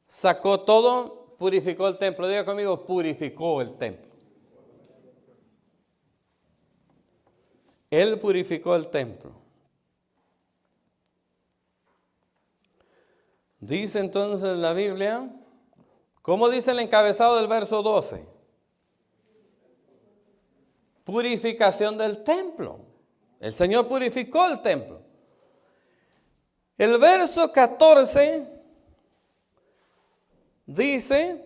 sacó todo, purificó el templo. Diga conmigo, purificó el templo. Él purificó el templo. Dice entonces la Biblia, ¿cómo dice el encabezado del verso 12? Purificación del templo. El Señor purificó el templo. El verso 14 dice,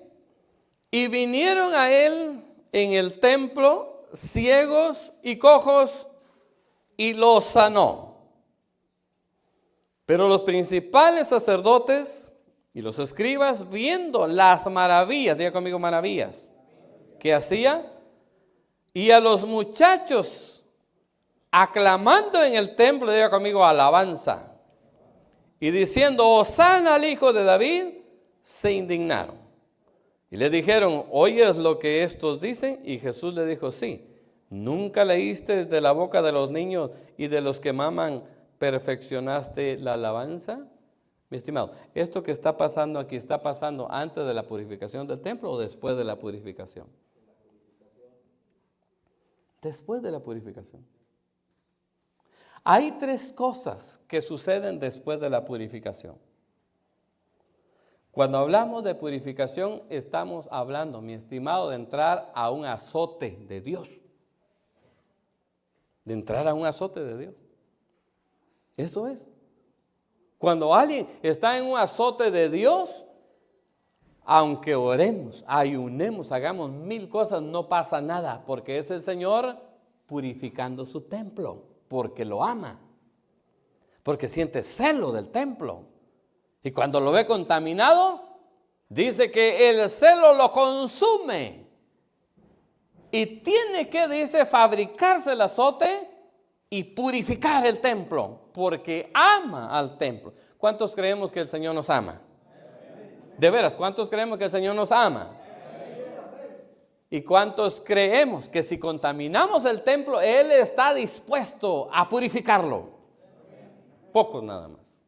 y vinieron a él en el templo ciegos y cojos y los sanó. Pero los principales sacerdotes y los escribas, viendo las maravillas, diga conmigo maravillas, que hacía, y a los muchachos aclamando en el templo, diga conmigo alabanza, y diciendo Hosana al hijo de David, se indignaron. Y le dijeron, ¿oyes lo que estos dicen? Y Jesús le dijo, sí. ¿Nunca leíste de la boca de los niños y de los que maman, perfeccionaste la alabanza? Mi estimado, esto que está pasando aquí, ¿está pasando antes de la purificación del templo o después de la purificación? Después de la purificación. Hay tres cosas que suceden después de la purificación. Cuando hablamos de purificación, estamos hablando, mi estimado, de entrar a un azote de Dios. De entrar a un azote de Dios. Eso es. Cuando alguien está en un azote de Dios, aunque oremos, ayunemos, hagamos 1000 cosas, no pasa nada, porque es el Señor purificando su templo, porque lo ama. porque siente celo del templo. Y cuando lo ve contaminado, dice que el celo lo consume. Y tiene que, dice, fabricarse el azote y purificar el templo, porque ama al templo. ¿Cuántos creemos que el Señor nos ama? De veras, ¿cuántos creemos que el Señor nos ama? ¿Y cuántos creemos que si contaminamos el templo, Él está dispuesto a purificarlo? Pocos nada más.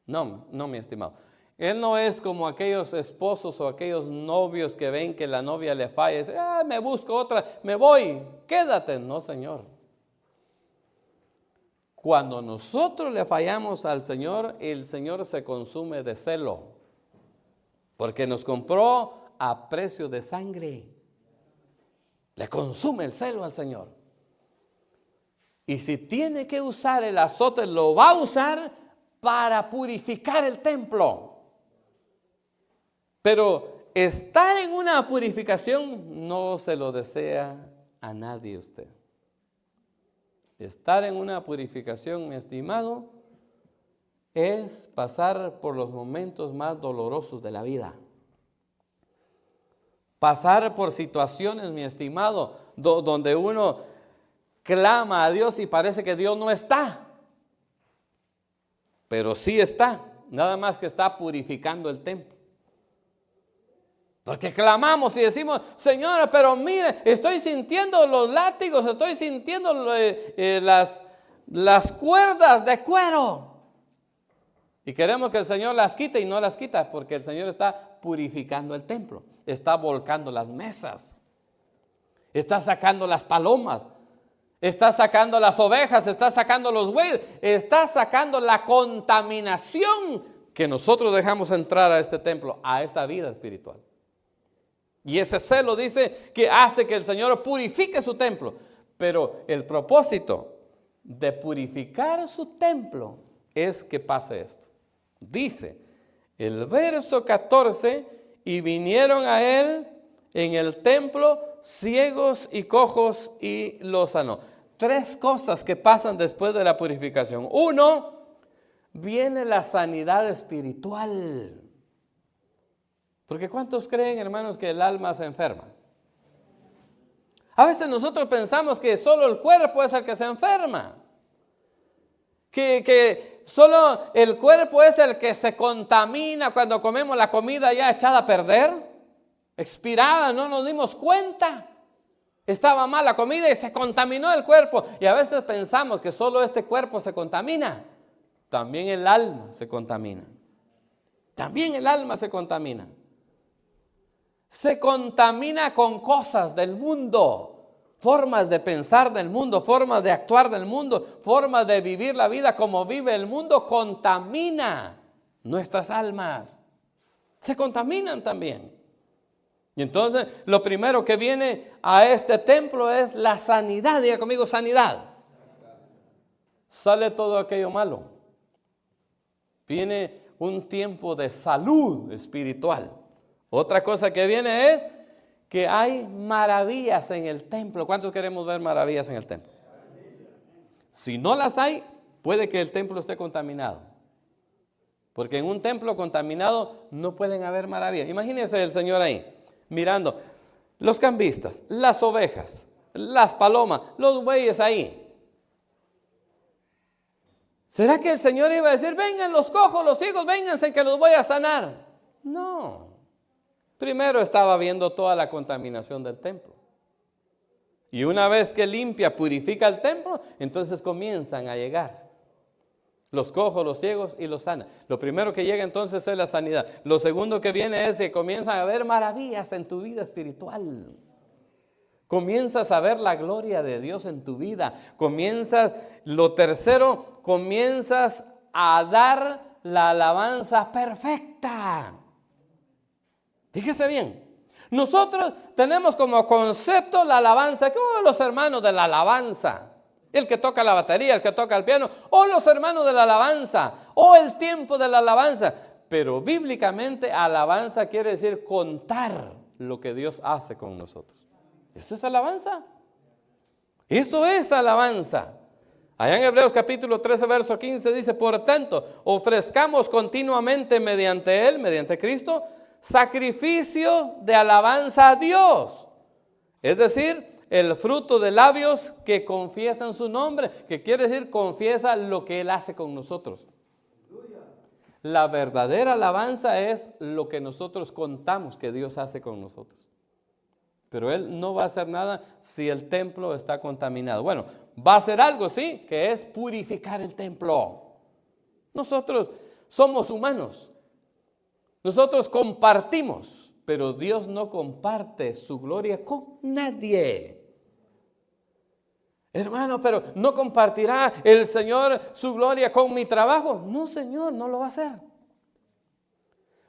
No, mi estimado. Él no es como aquellos esposos o aquellos novios que ven que la novia le falla y dicen, me busco otra, me voy, quédate. No, Señor. Cuando nosotros le fallamos al Señor, el Señor se consume de celo, porque nos compró a precio de sangre. Le consume el celo al Señor. Y si tiene que usar el azote, lo va a usar para purificar el templo. Pero estar en una purificación no se lo desea a nadie usted. Estar en una purificación, mi estimado, es pasar por los momentos más dolorosos de la vida. Pasar por situaciones, mi estimado, donde uno clama a Dios y parece que Dios no está. Pero sí está, nada más que está purificando el templo. Porque clamamos y decimos, Señora, pero mire, estoy sintiendo los látigos, estoy sintiendo las cuerdas de cuero. Y queremos que el Señor las quite y no las quita, porque el Señor está purificando el templo. Está volcando las mesas. Está sacando las palomas. Está sacando las ovejas, está sacando los bueyes. Está sacando la contaminación que nosotros dejamos entrar a este templo, a esta vida espiritual. Y ese celo dice que hace que el Señor purifique su templo. Pero el propósito de purificar su templo es que pase esto. Dice el verso 14, y vinieron a él en el templo ciegos y cojos y los sanó. 3 cosas que pasan después de la purificación. 1, viene la sanidad espiritual. Porque ¿cuántos creen, hermanos, que el alma se enferma? A veces nosotros pensamos que solo el cuerpo es el que se enferma. Que solo el cuerpo es el que se contamina cuando comemos la comida ya echada a perder, expirada, no nos dimos cuenta. Estaba mal la comida y se contaminó el cuerpo. Y a veces pensamos que solo este cuerpo se contamina. También el alma se contamina. También el alma se contamina. Se contamina con cosas del mundo, formas de pensar del mundo, formas de actuar del mundo, formas de vivir la vida como vive el mundo, contamina nuestras almas. Se contaminan también. Y entonces lo primero que viene a este templo es la sanidad. Diga conmigo, sanidad. Sale todo aquello malo. Viene un tiempo de salud espiritual. Otra cosa que viene es que hay maravillas en el templo. ¿Cuántos queremos ver maravillas en el templo? Si no las hay, puede que el templo esté contaminado. Porque en un templo contaminado no pueden haber maravillas. Imagínense el Señor ahí, mirando los cambistas, las ovejas, las palomas, los bueyes ahí. ¿Será que el Señor iba a decir, vengan los cojos, los ciegos, vénganse que los voy a sanar? No. Primero estaba viendo toda la contaminación del templo. Y una vez que limpia, purifica el templo, entonces comienzan a llegar los cojos, los ciegos y los sana. Lo primero que llega entonces es la sanidad. Lo segundo que viene es que comienzan a haber maravillas en tu vida espiritual. Comienzas a ver la gloria de Dios en tu vida. Lo tercero, comienzas a dar la alabanza perfecta. Fíjese bien, nosotros tenemos como concepto la alabanza, que los hermanos de la alabanza, el que toca la batería, el que toca el piano, o los hermanos de la alabanza, o el tiempo de la alabanza. Pero bíblicamente alabanza quiere decir contar lo que Dios hace con nosotros. ¿Eso es alabanza? Eso es alabanza. Allá en Hebreos capítulo 13, verso 15 dice: por tanto, ofrezcamos continuamente mediante Él, mediante Cristo, sacrificio de alabanza a Dios. Es decir, el fruto de labios que confiesan su nombre, que quiere decir confiesa lo que Él hace con nosotros. La verdadera alabanza es lo que nosotros contamos que Dios hace con nosotros. Pero Él no va a hacer nada si el templo está contaminado. Bueno, va a hacer algo, sí, que es purificar el templo. Nosotros somos humanos. Nosotros compartimos, pero Dios no comparte su gloria con nadie. Hermano, pero ¿no compartirá el Señor su gloria con mi trabajo? No, Señor, no lo va a hacer.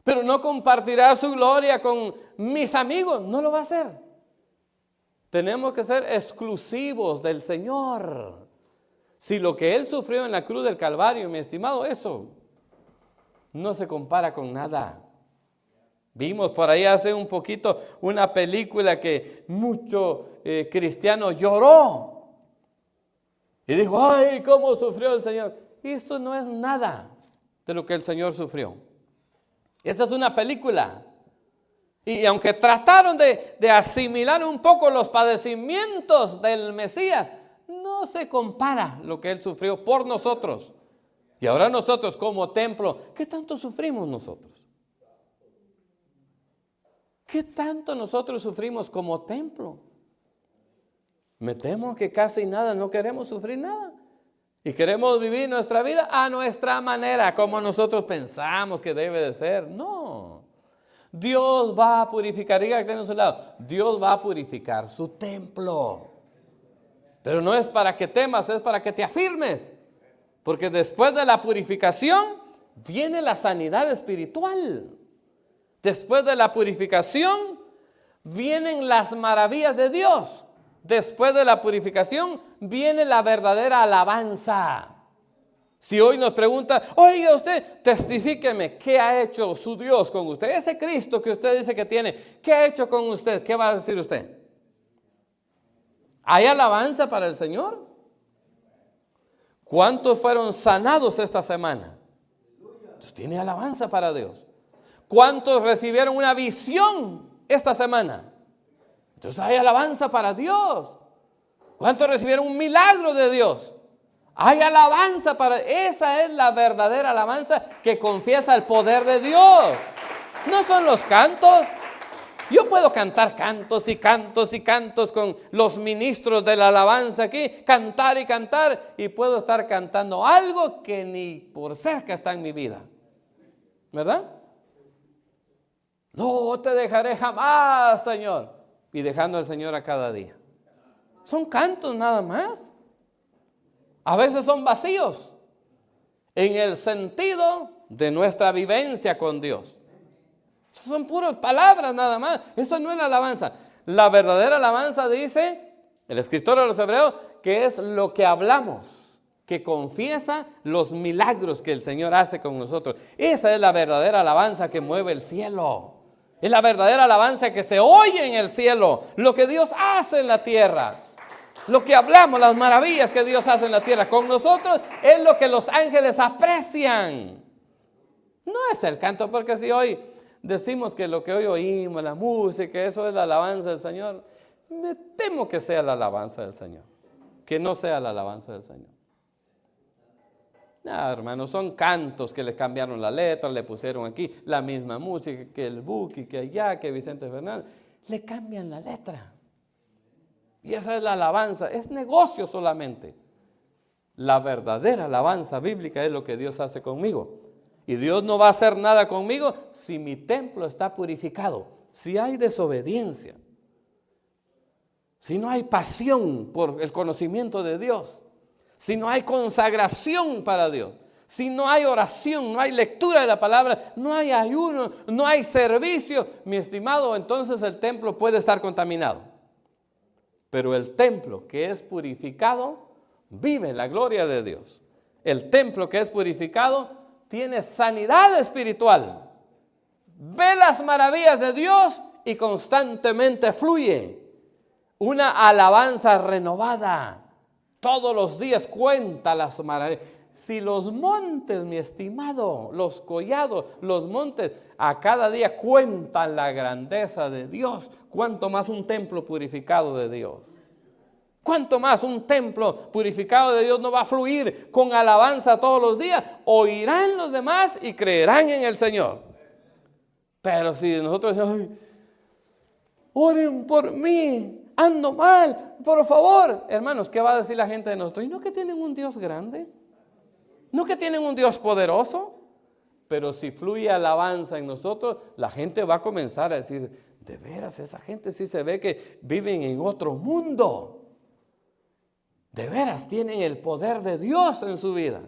Pero ¿no compartirá su gloria con mis amigos? No lo va a hacer. Tenemos que ser exclusivos del Señor. Si lo que Él sufrió en la cruz del Calvario, mi estimado, eso no se compara con nada. Vimos por ahí hace un poquito una película que mucho cristiano lloró. Y dijo: ay, cómo sufrió el Señor. Eso no es nada de lo que el Señor sufrió. Esa es una película. Y aunque trataron de asimilar un poco los padecimientos del Mesías, no se compara lo que Él sufrió por nosotros. Y ahora nosotros como templo, ¿qué tanto sufrimos nosotros? ¿Qué tanto nosotros sufrimos como templo? Me temo que casi nada, no queremos sufrir nada. Y queremos vivir nuestra vida a nuestra manera, como nosotros pensamos que debe de ser. No. Dios va a purificar, diga que tiene a su lado, Dios va a purificar su templo. Pero no es para que temas, es para que te afirmes. Porque después de la purificación viene la sanidad espiritual. Después de la purificación vienen las maravillas de Dios. Después de la purificación viene la verdadera alabanza. Si hoy nos pregunta: oiga usted, testifíqueme, ¿qué ha hecho su Dios con usted? Ese Cristo que usted dice que tiene, ¿qué ha hecho con usted? ¿Qué va a decir usted? ¿Hay alabanza para el Señor? ¿Cuántos fueron sanados esta semana? Entonces tiene alabanza para Dios. ¿Cuántos recibieron una visión esta semana? Entonces hay alabanza para Dios. ¿Cuántos recibieron un milagro de Dios? Hay alabanza para... Esa es la verdadera alabanza que confiesa el poder de Dios. No son los cantos. Yo puedo cantar cantos y cantos y cantos con los ministros de la alabanza aquí, cantar y cantar, y puedo estar cantando algo que ni por cerca está en mi vida. ¿Verdad? No te dejaré jamás, Señor. Y dejando al Señor a cada día. Son cantos nada más. A veces son vacíos en el sentido de nuestra vivencia con Dios. Son puras palabras nada más. Eso no es la alabanza. La verdadera alabanza, dice el escritor de los Hebreos, que es lo que hablamos, que confiesa los milagros que el Señor hace con nosotros. Esa es la verdadera alabanza que mueve el cielo. Es la verdadera alabanza que se oye en el cielo. Lo que Dios hace en la tierra. Lo que hablamos, las maravillas que Dios hace en la tierra con nosotros, es lo que los ángeles aprecian. No es el canto, porque si hoy decimos que lo que hoy oímos, la música, eso es la alabanza del Señor, me temo que sea la alabanza del Señor. Que no sea la alabanza del Señor. No, hermanos, son cantos que le cambiaron la letra, le pusieron aquí la misma música que el Buki, que allá, que Vicente Fernández. Le cambian la letra. Y esa es la alabanza. Es negocio solamente. La verdadera alabanza bíblica es lo que Dios hace conmigo. Y Dios no va a hacer nada conmigo si mi templo está purificado. Si hay desobediencia. Si no hay pasión por el conocimiento de Dios. Si no hay consagración para Dios, si no hay oración, no hay lectura de la palabra, no hay ayuno, no hay servicio, mi estimado, entonces el templo puede estar contaminado. Pero el templo que es purificado, vive la gloria de Dios. El templo que es purificado tiene sanidad espiritual. Ve las maravillas de Dios y constantemente fluye una alabanza renovada. Todos los días cuenta las maravillas. Si los montes, mi estimado, los collados, los montes, a cada día cuentan la grandeza de Dios, ¿cuánto más un templo purificado de Dios? ¿Cuánto más un templo purificado de Dios no va a fluir con alabanza todos los días? Oirán los demás y creerán en el Señor. Pero si nosotros decimos, ay, oren por mí, ando mal, por favor. Hermanos, ¿qué va a decir la gente de nosotros? ¿Y no que tienen un Dios grande? ¿No que tienen un Dios poderoso? Pero si fluye alabanza en nosotros, la gente va a comenzar a decir, de veras, esa gente sí se ve que viven en otro mundo. De veras tienen el poder de Dios en su vida.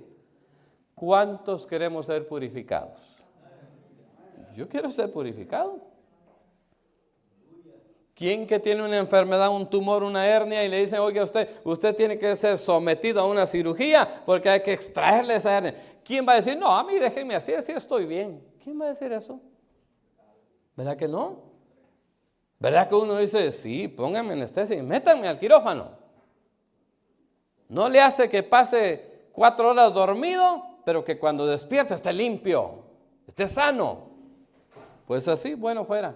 ¿Cuántos queremos ser purificados? Yo quiero ser purificado. ¿Quién que tiene una enfermedad, un tumor, una hernia y le dicen, oiga usted tiene que ser sometido a una cirugía porque hay que extraerle esa hernia? ¿Quién va a decir, no, a mí déjenme así estoy bien? ¿Quién va a decir eso? ¿Verdad que no? ¿Verdad que uno dice, sí, pónganme anestesia y métanme al quirófano? No le hace que pase 4 horas dormido, pero que cuando despierte esté limpio, esté sano. Pues así, bueno fuera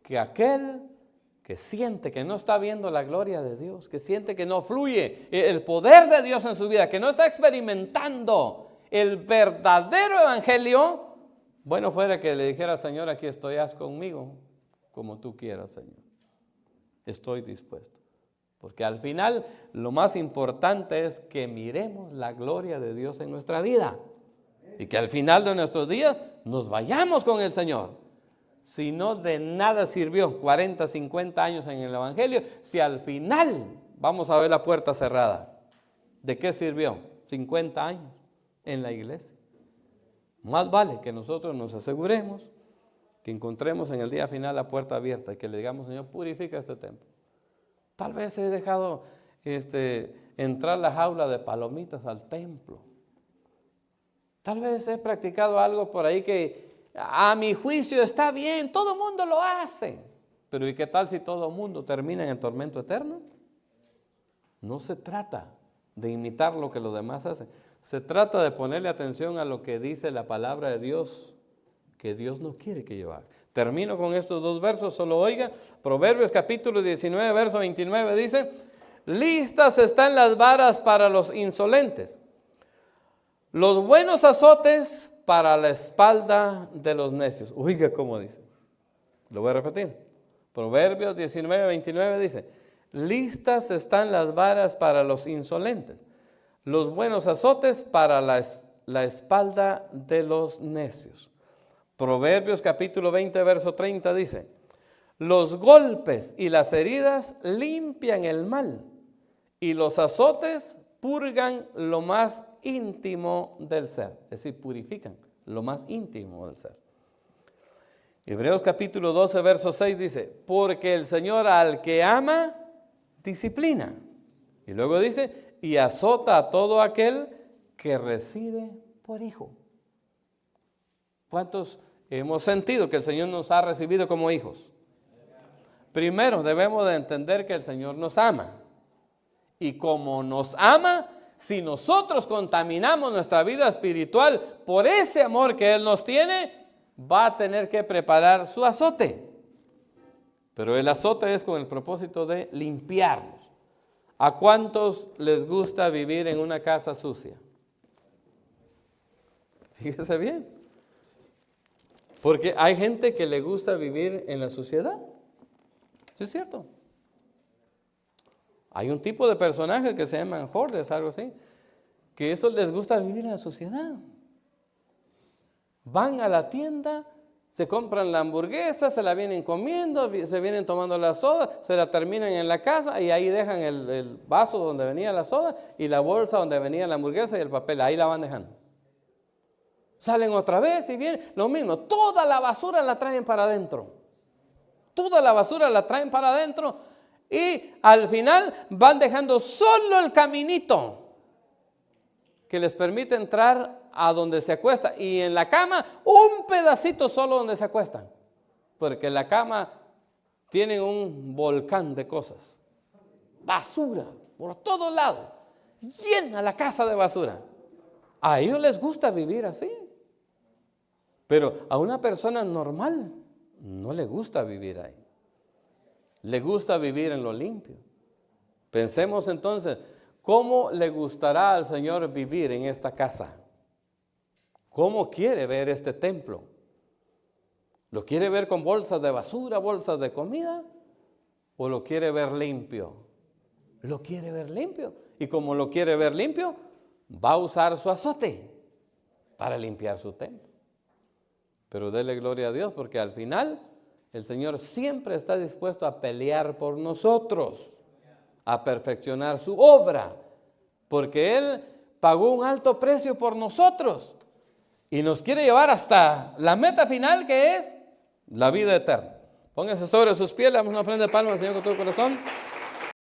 que aquel que siente que no está viendo la gloria de Dios, que siente que no fluye el poder de Dios en su vida, que no está experimentando el verdadero evangelio, bueno fuera que le dijera, Señor, aquí estoy, haz conmigo como tú quieras, Señor. Estoy dispuesto. Porque al final lo más importante es que miremos la gloria de Dios en nuestra vida. Y que al final de nuestros días nos vayamos con el Señor. Si no, de nada sirvió 40, 50 años en el evangelio, si al final vamos a ver la puerta cerrada. ¿De qué sirvió 50 años en la iglesia? Más vale que nosotros nos aseguremos que encontremos en el día final la puerta abierta y que le digamos, Señor, purifica este templo. Tal vez he dejado entrar la jaula de palomitas al templo. Tal vez he practicado algo por ahí que a mi juicio está bien, todo el mundo lo hace. Pero ¿y qué tal si todo el mundo termina en el tormento eterno? No se trata de imitar lo que los demás hacen. Se trata de ponerle atención a lo que dice la palabra de Dios, que Dios no quiere que yo haga. Termino con estos 2 versos, solo oiga. Proverbios capítulo 19, verso 29 dice, listas están las varas para los insolentes, los buenos azotes para la espalda de los necios. Oiga cómo dice. Lo voy a repetir. Proverbios 19, 29 dice, listas están las varas para los insolentes, los buenos azotes para la espalda de los necios. Proverbios capítulo 20, verso 30 dice, los golpes y las heridas limpian el mal, y los azotes purgan lo más íntimo del ser. Es decir, purifican lo más íntimo del ser. Hebreos capítulo 12, verso 6 dice, porque el Señor al que ama, disciplina. Y luego dice, y azota a todo aquel que recibe por hijo. ¿Cuántos hemos sentido que el Señor nos ha recibido como hijos? Primero debemos de entender que el Señor nos ama. Y como nos ama, si nosotros contaminamos nuestra vida espiritual por ese amor que Él nos tiene, va a tener que preparar su azote. Pero el azote es con el propósito de limpiarnos. ¿A cuántos les gusta vivir en una casa sucia? Fíjese bien. Porque hay gente que le gusta vivir en la suciedad. ¿Sí es cierto? Hay un tipo de personajes que se llaman hoarders, algo así, que eso les gusta vivir en la suciedad. Van a la tienda, se compran la hamburguesa, se la vienen comiendo, se vienen tomando la soda, se la terminan en la casa y ahí dejan el vaso donde venía la soda y la bolsa donde venía la hamburguesa y el papel, ahí la van dejando. Salen otra vez y vienen, lo mismo, toda la basura la traen para adentro. Toda la basura la traen para adentro y al final van dejando solo el caminito que les permite entrar a donde se acuesta. Y en la cama, un pedacito solo donde se acuestan. Porque la cama tiene un volcán de cosas. Basura por todos lados, llena la casa de basura. A ellos les gusta vivir así. Pero a una persona normal no le gusta vivir ahí. Le gusta vivir en lo limpio. Pensemos entonces, ¿cómo le gustará al Señor vivir en esta casa? ¿Cómo quiere ver este templo? ¿Lo quiere ver con bolsas de basura, bolsas de comida? ¿O lo quiere ver limpio? Lo quiere ver limpio. Y como lo quiere ver limpio, va a usar su azote para limpiar su templo. Pero dele gloria a Dios, porque al final el Señor siempre está dispuesto a pelear por nosotros, a perfeccionar su obra, porque Él pagó un alto precio por nosotros y nos quiere llevar hasta la meta final, que es la vida eterna. Póngase sobre sus pies, le damos una ofrenda de palmas al Señor con todo el corazón.